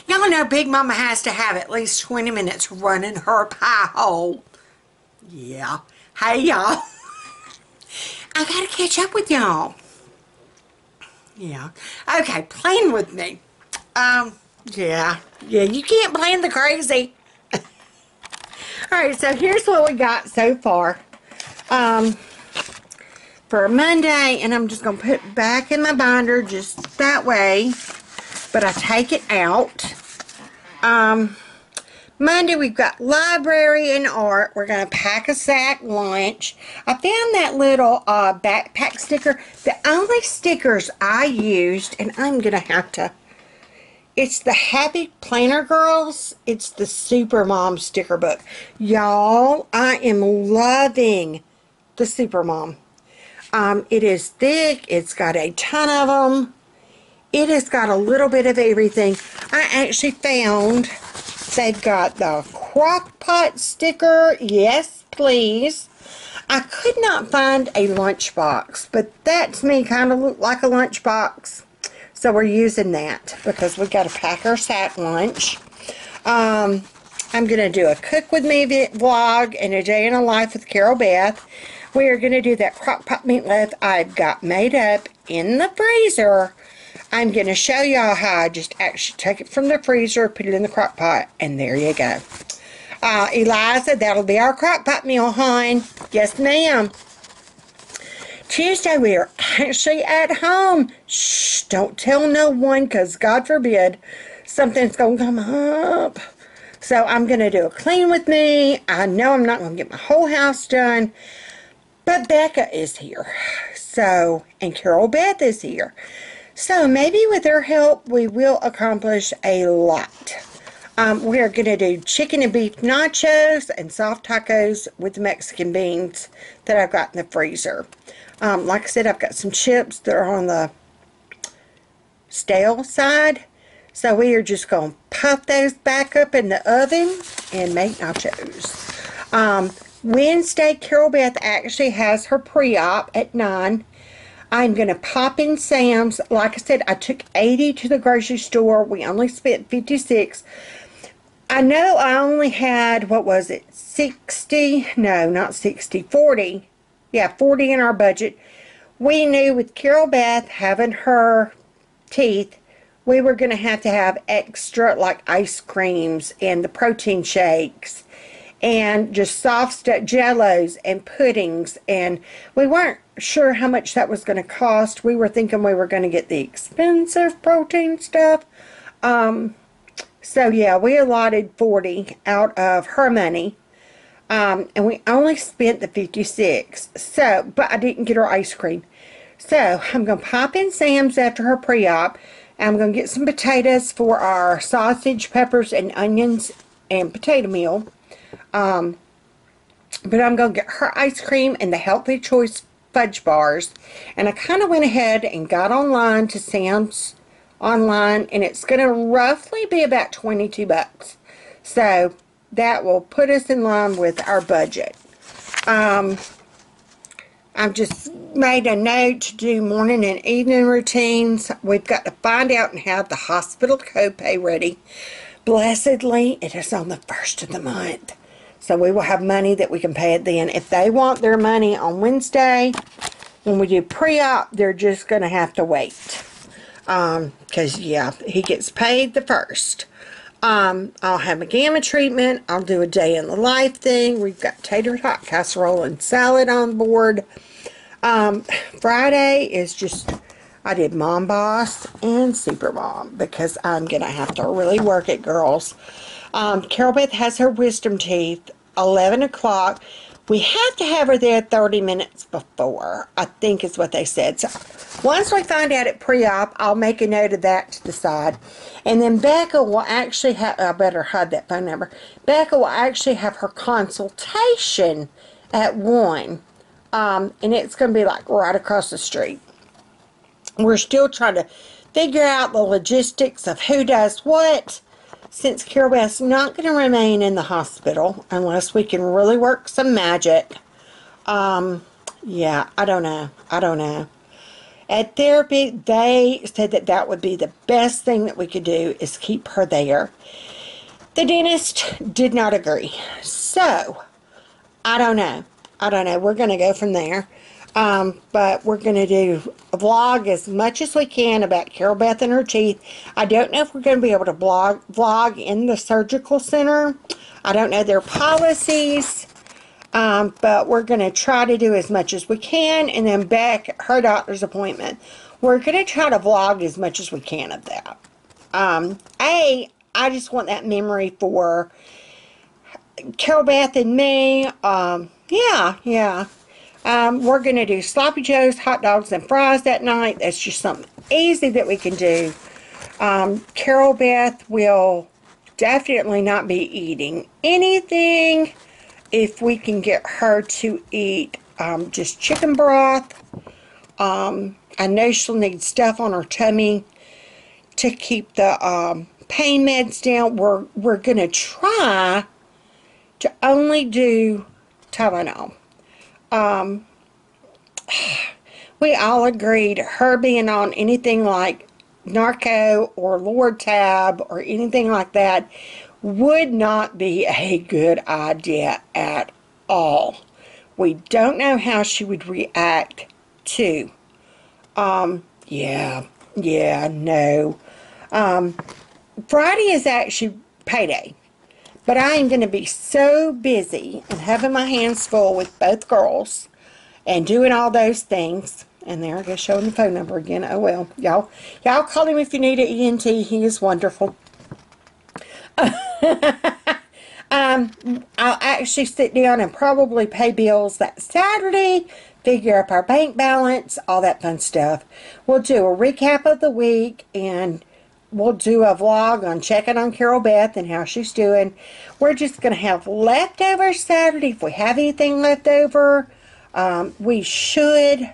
Y'all know Big Mama has to have at least 20 minutes running her pie hole. Yeah. Hey, y'all. I gotta catch up with y'all. Yeah. Okay, playing with me. Yeah, you can't blame the crazy. Alright, so here's what we got so far. For Monday, and I'm just going to put it back in my binder just that way, but I take it out. Monday, we've got library and art. We're going to pack a sack lunch. I found that little backpack sticker. The only stickers I used, and I'm going to have to, it's the Happy Planner Girls. It's the Super Mom sticker book. Y'all, I am loving the Super Mom. It is thick. It's got a ton of them. It has got a little bit of everything. I actually found they've got the crock pot sticker. Yes, please. I could not find a lunchbox, but that to me kind of looked like a lunchbox. So we're using that because we got to pack our sack lunch. I'm going to do a cook with me vlog and a day in a life with Carol Beth. We are going to do that crock pot meatloaf I've got made up in the freezer. I'm going to show y'all how I just actually take it from the freezer, put it in the crock pot, and there you go. Eliza, that'll be our crock pot meal, hon. Yes, ma'am. Tuesday, we are actually at home. Shh, don't tell no one, because God forbid something's going to come up. So I'm going to do a clean with me. I know I'm not going to get my whole house done, but Becca is here. So, and Carol Beth is here. So maybe with her help, we will accomplish a lot. We are going to do chicken and beef nachos and soft tacos with the Mexican beans that I've got in the freezer. Like I said, I've got some chips that are on the stale side. So we are just going to puff those back up in the oven and make nachos. Wednesday, Carol Beth actually has her pre-op at 9. I'm going to pop in Sam's. Like I said, I took 80 to the grocery store. We only spent 56. I know I only had, what was it, 60? No, not 60, 40. Yeah, 40 in our budget. We knew with Carol Beth having her teeth, we were going to have extra, like ice creams and the protein shakes and just soft stuff, jellos and puddings, and we weren't sure how much that was going to cost. We were thinking we were going to get the expensive protein stuff. So yeah, we allotted 40 out of her money, and we only spent the 56. So, but I didn't get her ice cream. So I'm going to pop in Sam's after her pre-op. I'm going to get some potatoes for our sausage, peppers, and onions and potato meal. But I'm going to get her ice cream and the Healthy Choice fudge bars. And I kind of went ahead and got online to Sam's online, and it's going to roughly be about 22 bucks. So that will put us in line with our budget. I've just made a note to do morning and evening routines. We've got to find out and have the hospital copay ready. Blessedly, it is on the 1st of the month. So we will have money that we can pay it then. If they want their money on Wednesday, when we do pre-op, they're just going to have to wait. Because, yeah, he gets paid the 1st. I'll have a gamma treatment. I'll do a day in the life thing. We've got tater tot casserole and salad on board. Friday is just, I did Mom Boss and Super Mom because I'm going to have to really work it, girls. Carol Beth has her wisdom teeth 11 o'clock. We have to have her there 30 minutes before, I think is what they said. So once we find out at pre-op, I'll make a note of that to decide. And then Becca will actually have, I better hide that phone number. Becca will actually have her consultation at 1. And it's going to be like right across the street. We're still trying to figure out the logistics of who does what, since Carol Beth's not going to remain in the hospital unless we can really work some magic. Yeah, I don't know. At therapy, they said that that would be the best thing that we could do is keep her there. The dentist did not agree. So, I don't know. We're going to go from there. But we're going to do a vlog as much as we can about Carol Beth and her teeth. I don't know if we're going to be able to vlog in the surgical center. I don't know their policies. But we're going to try to do as much as we can. And then Beck, her doctor's appointment. We're going to try to vlog as much as we can of that. I just want that memory for Carol Beth and me. Yeah. We're going to do sloppy joes, hot dogs, and fries that night. That's just something easy that we can do. Carol Beth will definitely not be eating anything if we can get her to eat just chicken broth. I know she'll need stuff on her tummy to keep the pain meds down. We're going to try to only do Tylenol. We all agreed her being on anything like Narco or Lortab or anything like that would not be a good idea at all. We don't know how she would react to. No. Friday is actually payday. But I am going to be so busy and having my hands full with both girls and doing all those things. And there I go, showing the phone number again. Oh well, y'all call him if you need an ENT. He is wonderful. I'll actually sit down and probably pay bills that Saturday, figure up our bank balance, all that fun stuff. We'll do a recap of the week, and we'll do a vlog on checking on Carol Beth and how she's doing. We're just going to have leftovers Saturday. If we have anything left over, we should.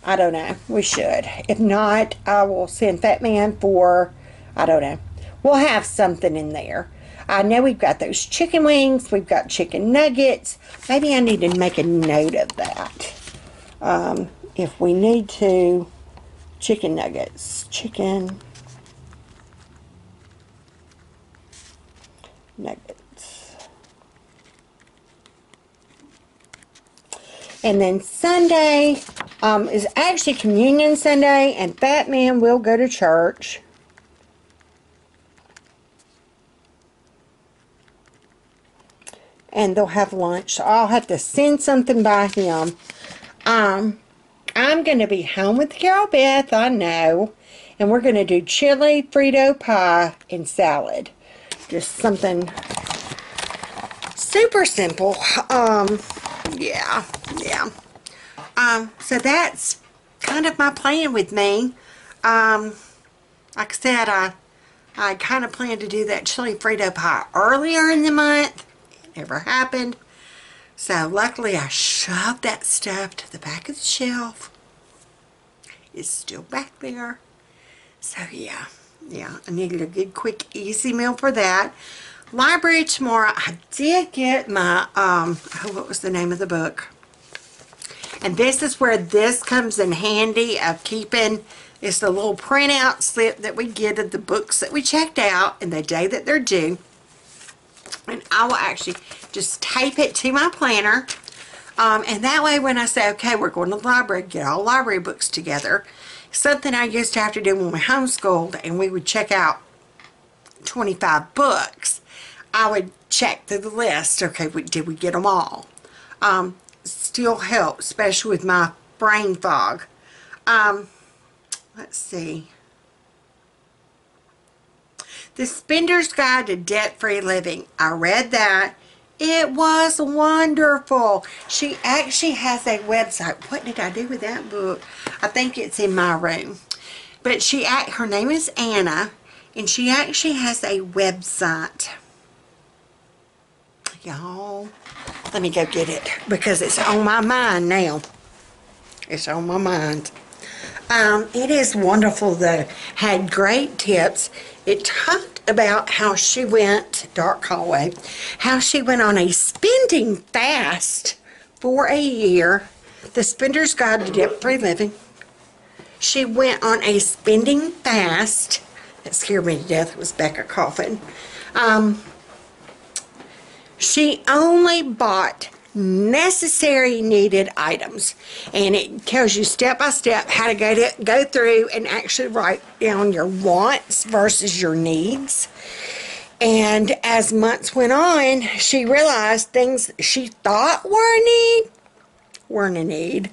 I don't know. We should. If not, I will send Fat Man for, I don't know. We'll have something in there. I know we've got those chicken wings. We've got chicken nuggets. Maybe I need to make a note of that. If we need to, chicken nuggets. Chicken nuggets. And then Sunday is actually Communion Sunday, and Fat Man will go to church. And they'll have lunch. So I'll have to send something by him. I'm going to be home with Carol Beth, I know. And we're going to do chili, Frito pie, and salad. Just something super simple. Yeah. So that's kind of my plan with me. Like I said, I kind of planned to do that chili Frito pie earlier in the month. It never happened. So luckily I shoved that stuff to the back of the shelf. It's still back there. So yeah, I needed a good, quick, easy meal for that. Library tomorrow, I did get my, what was the name of the book? And this is where this comes in handy of keeping, it's the little printout slip that we get of the books that we checked out and the day that they're due. And I will actually just tape it to my planner. And that way when I say, okay, we're going to the library, get all library books together. Something I used to have to do when we homeschooled, and we would check out 25 books, I would check through the list. Okay, did we get them all? Still helps, especially with my brain fog. Let's see. The Spender's Guide to Debt-Free Living. I read that. It was wonderful. She actually has a website. What did I do with that book? I think it's in my room. But her name is Anna, and she actually has a website. Y'all, let me go get it because it's on my mind now. It's on my mind. It is wonderful though. Had great tips. It talked about how she went, dark hallway, how she went on a spending fast for a year. The Spender's Guide to Debt-Free Living. She went on a spending fast. That scared me to death. It was Becca coughing. She only bought necessary needed items, and it tells you step by step how to go through and actually write down your wants versus your needs. And as months went on, she realized things she thought were a need weren't a need.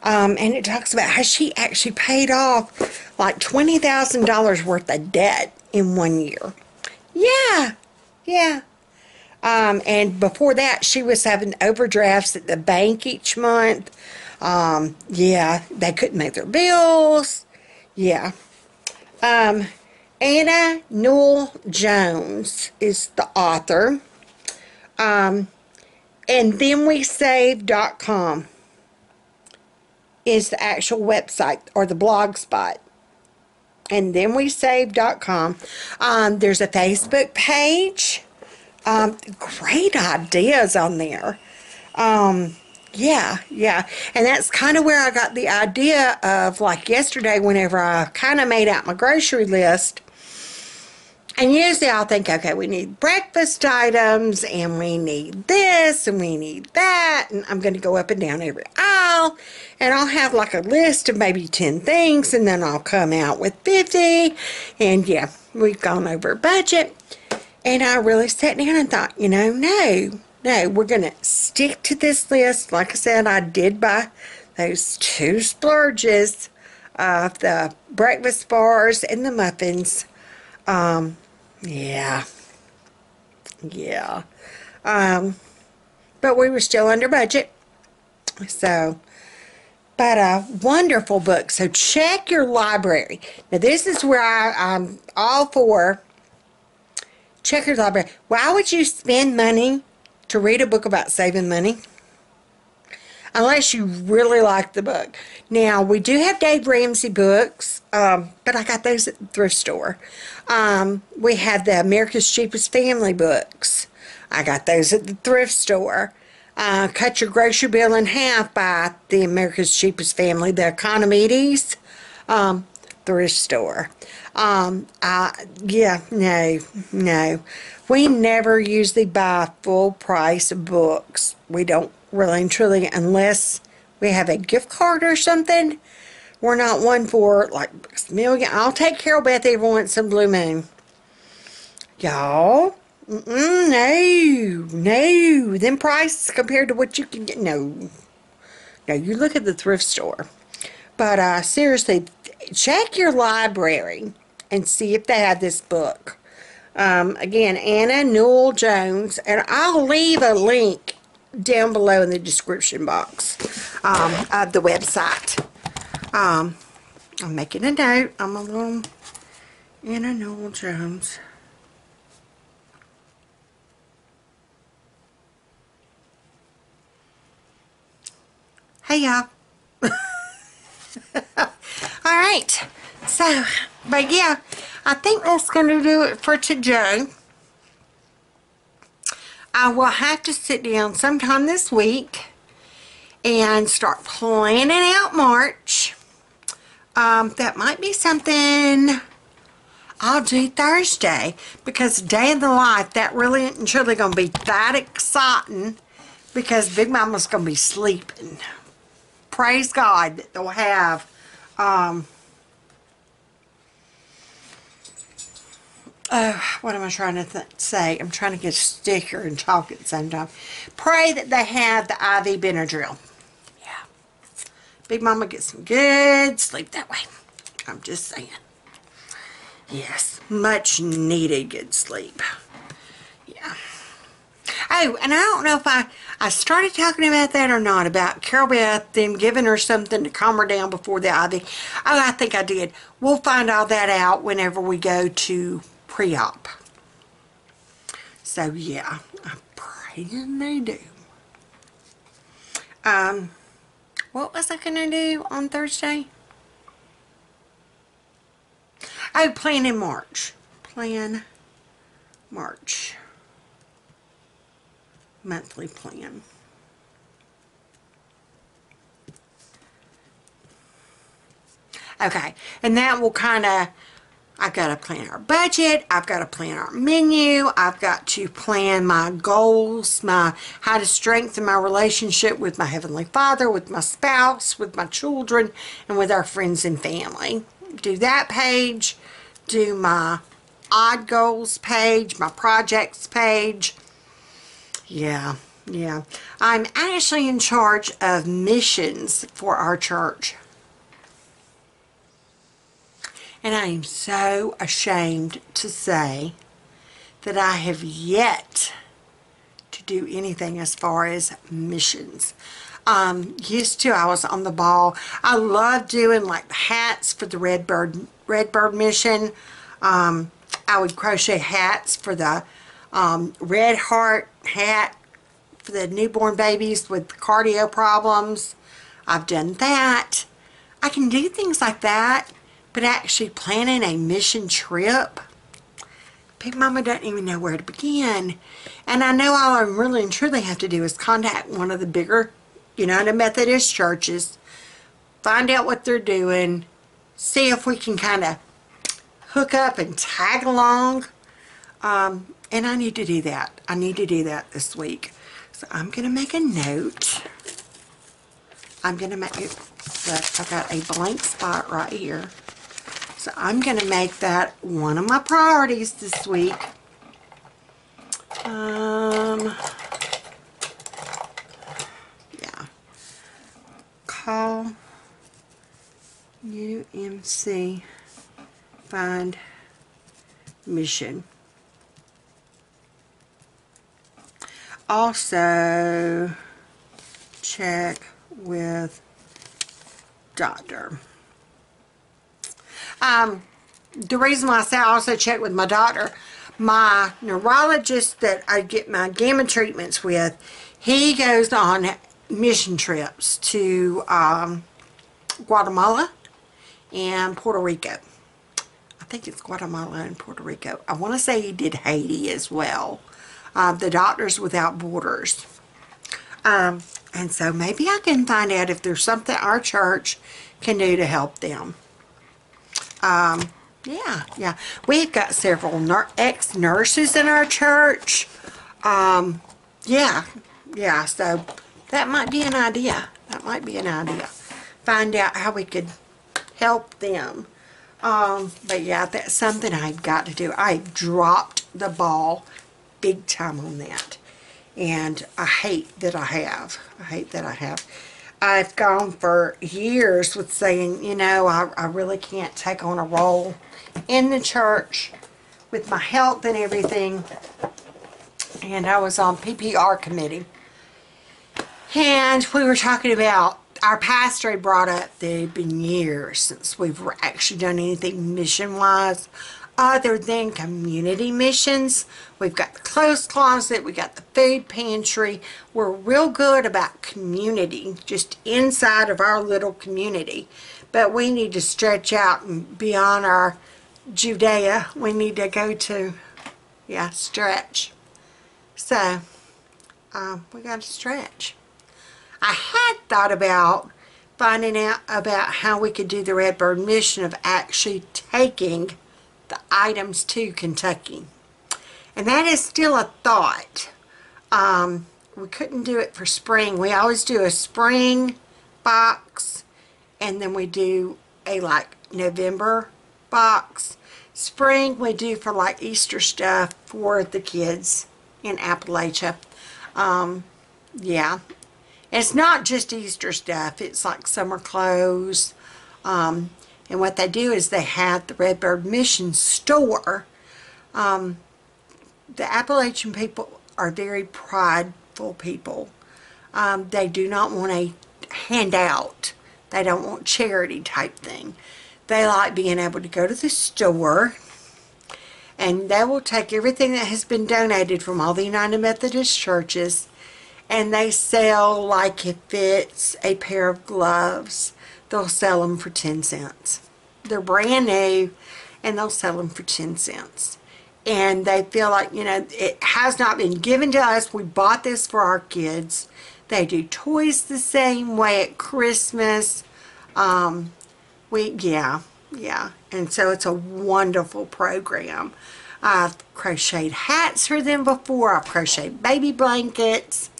And it talks about how she actually paid off like $20,000 worth of debt in 1 year. Yeah. And before that, she was having overdrafts at the bank each month. Yeah, they couldn't make their bills. Yeah. Anna Newell Jones is the author. And thenwesave.com is the actual website or the blog spot. And thenwesave.com. There's a Facebook page. Great ideas on there. Yeah. And that's kind of where I got the idea of, like yesterday, whenever I kind of made out my grocery list. And usually I'll think, okay, we need breakfast items, and we need this, and we need that, and I'm going to go up and down every aisle, and I'll have like a list of maybe 10 things, and then I'll come out with 50, and yeah, we've gone over budget. And I really sat down and thought, no, we're going to stick to this list. Like I said, I did buy those 2 splurges of the breakfast bars and the muffins. Yeah. But we were still under budget. So, but a wonderful book. So check your library. Now this is where I'm all for. Check your library. Why would you spend money to read a book about saving money? Unless you really like the book. Now, we do have Dave Ramsey books, but I got those at the thrift store. We have the America's Cheapest Family books. I got those at the thrift store. Cut Your Grocery Bill in Half by the America's Cheapest Family, the Economides, thrift store. Yeah, no. We never usually buy full price books. We don't really and truly, unless we have a gift card or something. We're not one for like million. I'll take care of Beth every once in a blue moon. Y'all, no. Them prices compared to what you can get, no. You look at the thrift store. But seriously, check your library and see if they have this book. Again, Anna Newell Jones, and I'll leave a link down below in the description box of the website. I'm making a note. I'm a little Anna Newell Jones. Hey y'all. Alright, so, but yeah, I think that's going to do it for today. I will have to sit down sometime this week and start planning out March. That might be something I'll do Thursday, because Day of the Life, that really isn't truly going to be that exciting, because Big Mama's going to be sleeping. Praise God that they'll have what am I trying to say? I'm trying to get a sticker and talk at the same time. Pray that they have the IV Benadryl. Yeah. Big Mama gets some good sleep that way. I'm just saying. Yes, much needed good sleep. Yeah. Oh, and I don't know if I started talking about that or not, about Carol Beth, them giving her something to calm her down before the IV. Oh, I think I did. We'll find all that out whenever we go to pre-op. So, yeah, I'm praying they do. What was I going to do on Thursday? Oh, plan in March. Plan March. Monthly plan. Okay, and that will kind of, I've got to plan our budget, I've got to plan our menu, I've got to plan my goals, how to strengthen my relationship with my Heavenly Father, with my spouse, with my children, and with our friends and family. Do that page, do my odd goals page, my projects page. Yeah. I'm actually in charge of missions for our church. And I am so ashamed to say that I have yet to do anything as far as missions. Used to, I was on the ball. I love doing like the hats for the Redbird mission. I would crochet hats for the Red Heart hat for the newborn babies with cardio problems. I've done that. I can do things like that. But actually planning a mission trip, Big Mama doesn't even know where to begin. And I know all I really and truly have to do is contact one of the bigger United Methodist churches, find out what they're doing, see if we can kind of hook up and tag along. And I need to do that. I need to do that this week. So I'm going to make a note. I'm going to make it, I've got a blank spot right here. So I'm going to make that one of my priorities this week. Yeah. Call UMC Find Mission. Also, check with doctor. The reason why I say I also check with my doctor, my neurologist that I get my gamma treatments with, he goes on mission trips to Guatemala and Puerto Rico. I think it's Guatemala and Puerto Rico. I want to say he did Haiti as well. The Doctors Without Borders. And so maybe I can find out if there's something our church can do to help them. Yeah. We've got several ex-nurses in our church. Yeah, so that might be an idea. Find out how we could help them. But yeah, that's something I've got to do. I dropped the ball big time on that. And I hate that I have. I've gone for years with saying, I really can't take on a role in the church with my health and everything. And I was on PPR committee. And we were talking about, our pastor had brought up that it had been years since we've actually done anything mission-wise other than community missions. We've got the clothes closet, we got the food pantry. We're real good about community, just inside of our little community. But we need to stretch out and beyond our Judea. We need to go to, stretch. So, we got to stretch. I had thought about finding out about how we could do the Redbird mission of actually taking the items to Kentucky. And that is still a thought. We couldn't do it for spring. We always do a spring box and then we do a November box. Spring we do for like Easter stuff for the kids in Appalachia. Yeah. It's not just Easter stuff. It's like summer clothes. And what they do is they have the Redbird Mission store. The Appalachian people are very prideful people. They do not want a handout. They don't want charity type thing. They like being able to go to the store and they will take everything that has been donated from all the United Methodist churches, and they sell, like if it's a pair of gloves, they'll sell them for 10 cents. They're brand new and they'll sell them for 10 cents. And they feel like, you know, it has not been given to us. We bought this for our kids. They do toys the same way at Christmas. Yeah. And so it's a wonderful program. I've crocheted hats for them before. I've crocheted baby blankets.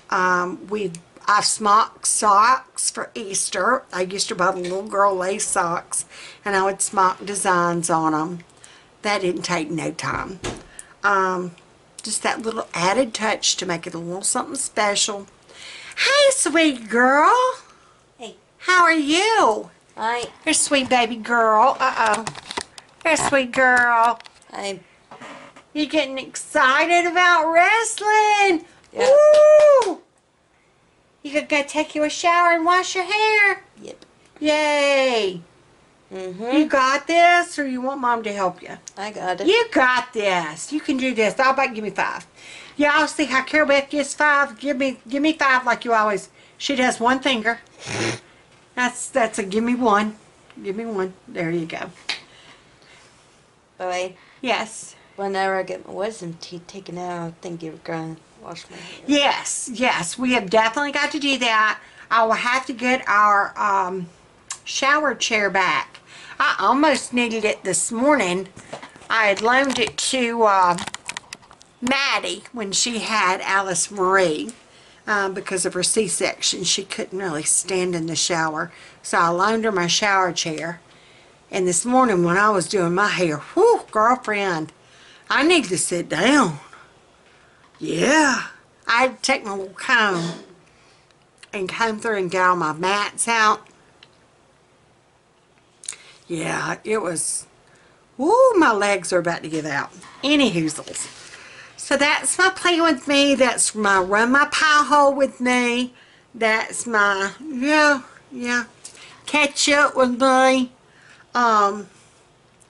I've smocked socks for Easter. I used to buy the little girl lace socks, and I would smock designs on them. That didn't take no time. Just that little added touch to make it a little something special. Hey, sweet girl. Hey. How are you? Hi. You're a sweet baby girl. Uh-oh. You're a sweet girl. Hi. You getting excited about wrestling? Yeah. Woo! You gonna go take you a shower and wash your hair? Yep. Yay! You got this, or you want Mom to help you? I got it. You got this. You can do this. I'll bet give me 5. Yeah, I'll see how Carol Beth gets 5. Give me 5 like you always. She does one finger. That's a give me 1. Give me 1. There you go. Bye. Yes. Whenever I get my wisdom teeth taken out, I think you're going to wash my hair. Yes. We have definitely got to do that. I will have to get our shower chair back. I almost needed it this morning. I had loaned it to Maddie when she had Alice Marie because of her C-section. She couldn't really stand in the shower. So I loaned her my shower chair. And this morning when I was doing my hair, whew, girlfriend, I need to sit down. Yeah. I had to take my little comb and comb through and get all my mats out. Yeah, it was, woo, my legs are about to give out. Any hoozles. So that's my play with me. That's my run my pie hole with me. That's my, yeah, catch up with me.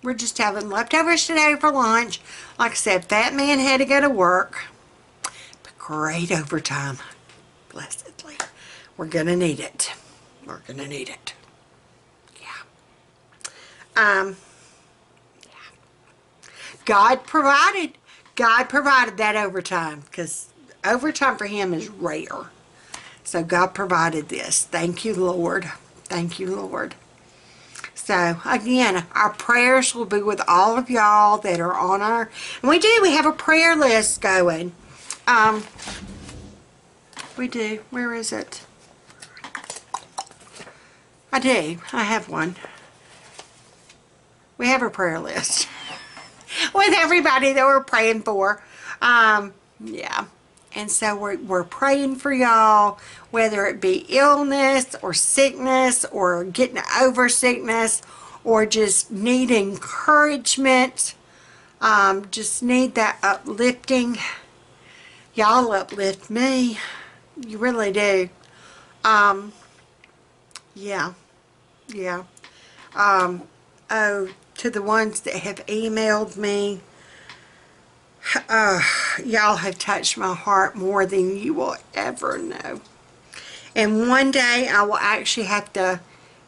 We're just having leftovers today for lunch. Like I said, Fat Man had to go to work. But great overtime. Blessedly. We're going to need it. We're going to need it. Yeah. God provided that overtime, because overtime for him is rare. So God provided this. Thank you, Lord. Thank you, Lord. So again, our prayers will be with all of y'all that are on our, and we have a prayer list going. We do. Where is it? I have one. We have a prayer list with everybody that we're praying for. Yeah. And so we're praying for y'all, whether it be illness or sickness or getting over sickness or just need encouragement. Just need that uplifting. Y'all uplift me. You really do. Yeah. Oh, to the ones that have emailed me, y'all have touched my heart more than you will ever know. And one day I will actually have to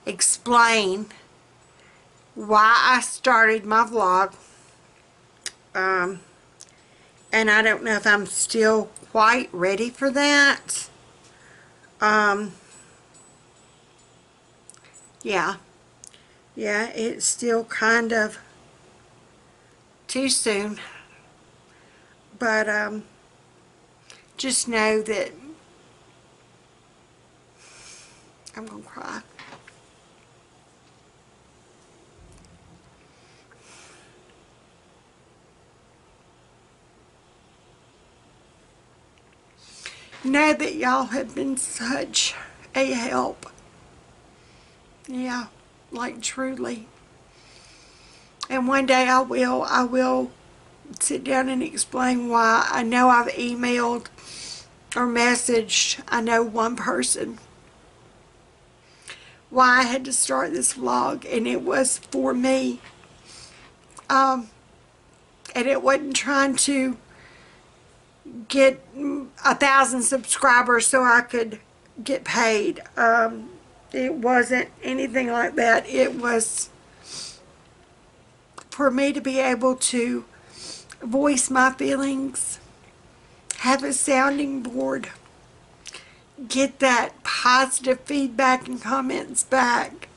explain why I started my vlog. And I don't know if I'm still quite ready for that. Yeah, it's still kind of too soon. But just know that I'm going to cry. know that y'all have been such a help. Yeah, like truly. And one day I will sit down and explain why. I know I've emailed or messaged, I know one person, why I had to start this vlog, and it was for me. And it wasn't trying to get 1,000 subscribers so I could get paid. It wasn't anything like that. It was for me to be able to voice my feelings, have a sounding board, get that positive feedback and comments back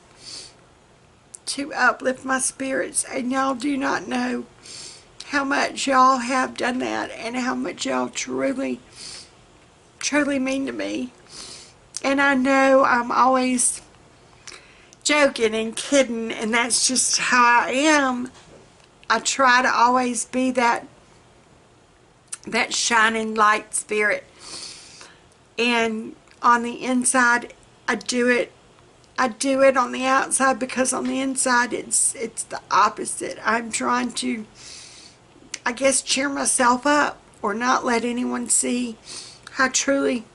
to uplift my spirits. And y'all do not know how much y'all have done that and how much y'all truly mean to me. And I know I'm always joking and kidding, and that's just how I am. I try to always be that shining light spirit. And on the inside, I do it on the outside, because on the inside it's the opposite. I'm trying to, I guess, cheer myself up or not let anyone see how truly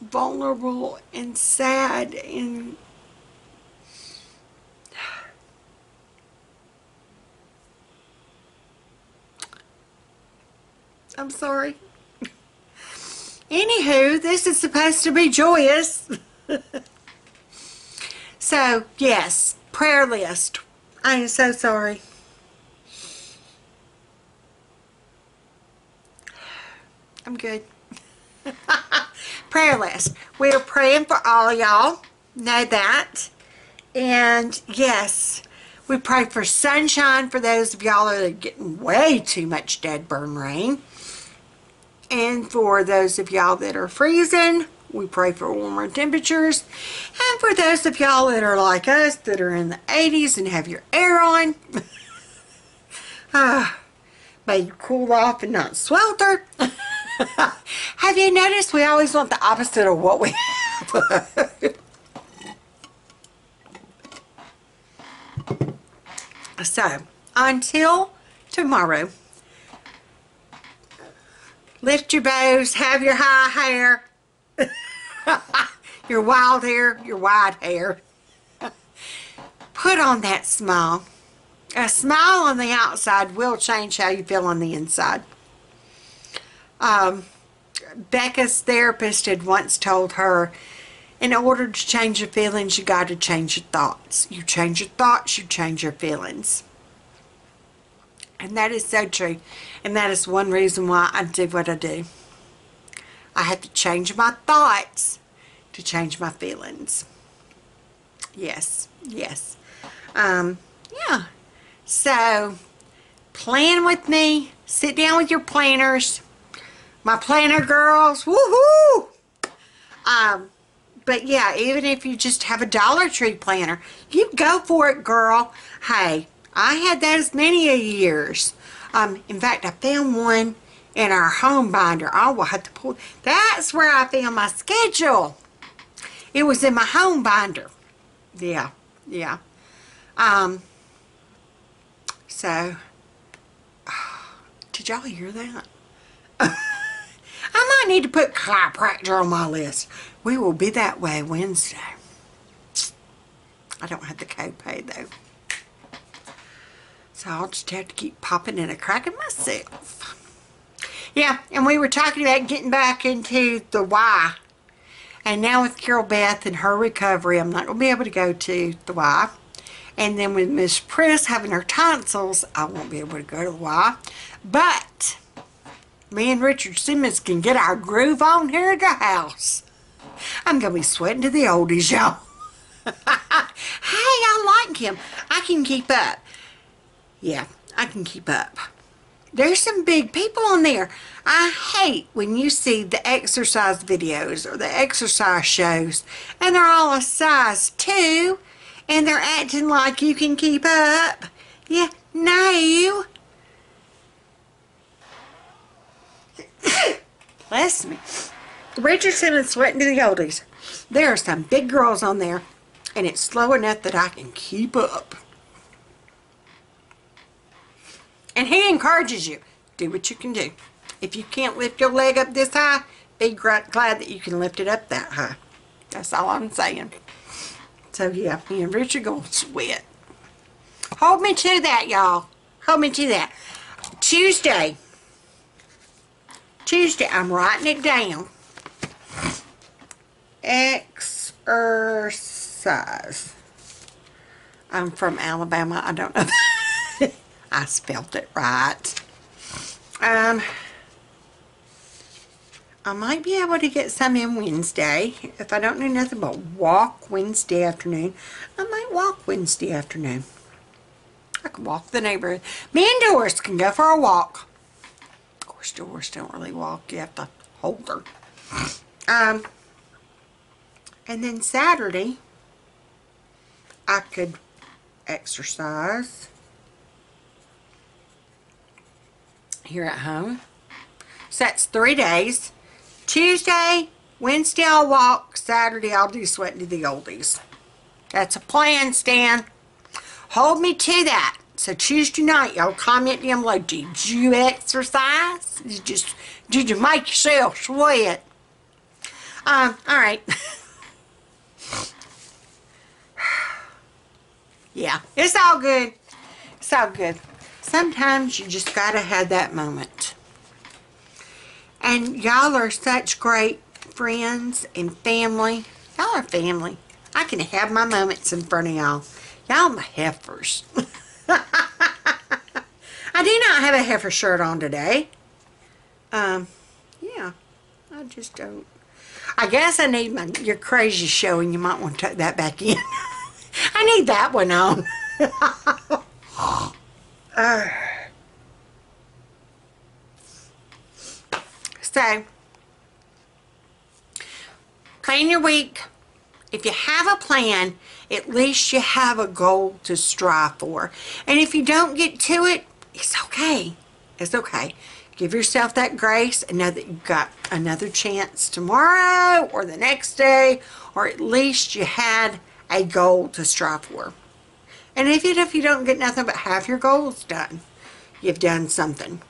vulnerable and sad and I'm sorry. Anywho, this is supposed to be joyous. So, yes, prayer list. I am so sorry. I'm good. Prayer list. We're praying for all y'all. Know that. And yes, we pray for sunshine for those of y'all that are getting way too much dead burn rain. And for those of y'all that are freezing, we pray for warmer temperatures. And for those of y'all that are like us, that are in the 80s and have your air on, may you cool off and not swelter. Have you noticed we always want the opposite of what we have? So, until tomorrow, lift your bows, have your high hair, your wild hair, your wide hair. Put on that smile. A smile on the outside will change how you feel on the inside. Becca's therapist had once told her, in order to change your feelings, you got to change your thoughts. You change your thoughts, you change your feelings. And that is so true. And that is one reason why I do what I do. I have to change my thoughts to change my feelings. Yes, yes. Yeah. So, plan with me. Sit down with your planners. My planner girls. Woohoo! But yeah, even if you just have a Dollar Tree planner, you go for it, girl. Hey, I had those many a years. In fact, I found one in our home binder. I will have to pull. That's where I found my schedule. It was in my home binder. Yeah, yeah. So, did y'all hear that? I might need to put chiropractor on my list. We will be that way Wednesday. I don't have the copay though. So I'll just have to keep popping in a cracking myself. Yeah, and we were talking about getting back into the Y. And now with Carol Beth and her recovery, I'm not going to be able to go to the Y. And then with Miss Priss having her tonsils, I won't be able to go to the Y. But me and Richard Simmons can get our groove on here at the house. I'm going to be sweating to the oldies, y'all. Hey, I like him. I can keep up. Yeah, I can keep up. There's some big people on there. I hate when you see the exercise videos or the exercise shows and they're all a size 2 and they're acting like you can keep up. Yeah, no. Bless me. Richardson and Sweating to the Oldies. There are some big girls on there, and it's slow enough that I can keep up. And he encourages you. Do what you can do. If you can't lift your leg up this high, be glad that you can lift it up that high. That's all I'm saying. So yeah, me and Richard gonna sweat. Hold me to that, y'all. Hold me to that. Tuesday, I'm writing it down. Exercise. I'm from Alabama. I don't know. I spelled it right. I might be able to get some in Wednesday. If I don't do nothing but walk Wednesday afternoon, I might walk Wednesday afternoon. I can walk the neighborhood. Me and Doris can go for a walk. Of course, Doris don't really walk. You have to hold her. And then Saturday, I could exercise here at home. So that's 3 days. Tuesday, Wednesday I'll walk. Saturday I'll do Sweating to the Oldies. That's a plan, Stan. Hold me to that. So Tuesday night, y'all comment down below. Did you exercise? Did you make yourself sweat? Alright. Yeah, it's all good. It's all good. Sometimes you just gotta have that moment. And y'all are such great friends and family. Y'all are family. I can have my moments in front of y'all. Y'all my heifers. I do not have a heifer shirt on today. Yeah, I just don't. I guess I need my Your Crazy Show, and you might want to tuck that back in. I need that one on. So, plan your week. If you have a plan, at least you have a goal to strive for. And if you don't get to it, it's okay. It's okay. Give yourself that grace and know that you've got another chance tomorrow or the next day, or at least you had a goal to strive for. And even if you don't get nothing but half your goals done, you've done something.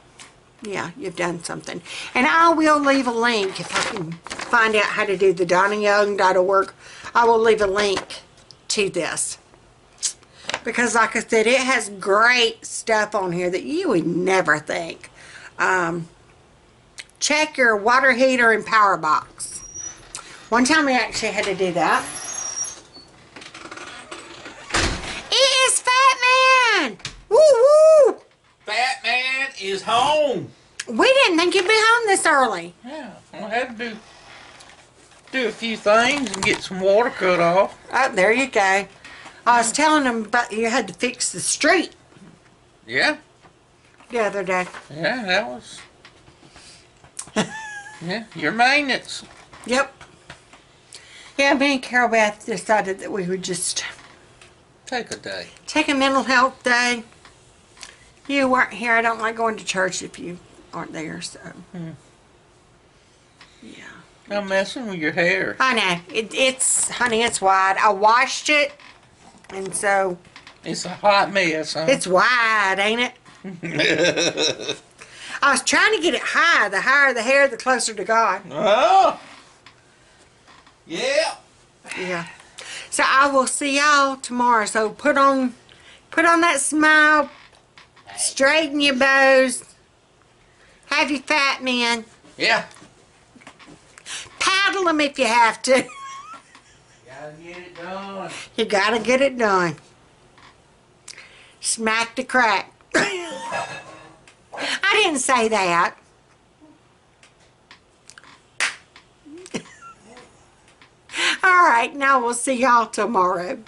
Yeah, you've done something. And I will leave a link if I can find out how to do the DonnaYoung.org. I will leave a link to this. Because like I said, it has great stuff on here that you would never think. Check your water heater and power box. One time we actually had to do that. It is Fat Man! Woo woo! Fat Man is home. We didn't think you'd be home this early. Yeah, I had to do a few things and get some water cut off. Oh, there you go. I was telling them about you had to fix the street. Yeah. The other day. Yeah, that was. Yeah, your maintenance. Yep. Yeah, me and Carol Beth decided that we would just Take a day. take a mental health day. You weren't here. I don't like going to church if you aren't there, so. Yeah. I'm messing with your hair. I know. It's, honey, it's wide. I washed it, and so. It's a hot mess, huh? It's wide, ain't it? I was trying to get it high. The higher the hair, the closer to God. Oh. Yeah. Yeah. So I will see y'all tomorrow. So put on that smile, straighten your bows, have your fat men, Yeah. paddle them if you have to. Gotta get it done. You gotta get it done. Smack the crack. I didn't say that. All right, now we'll see y'all tomorrow.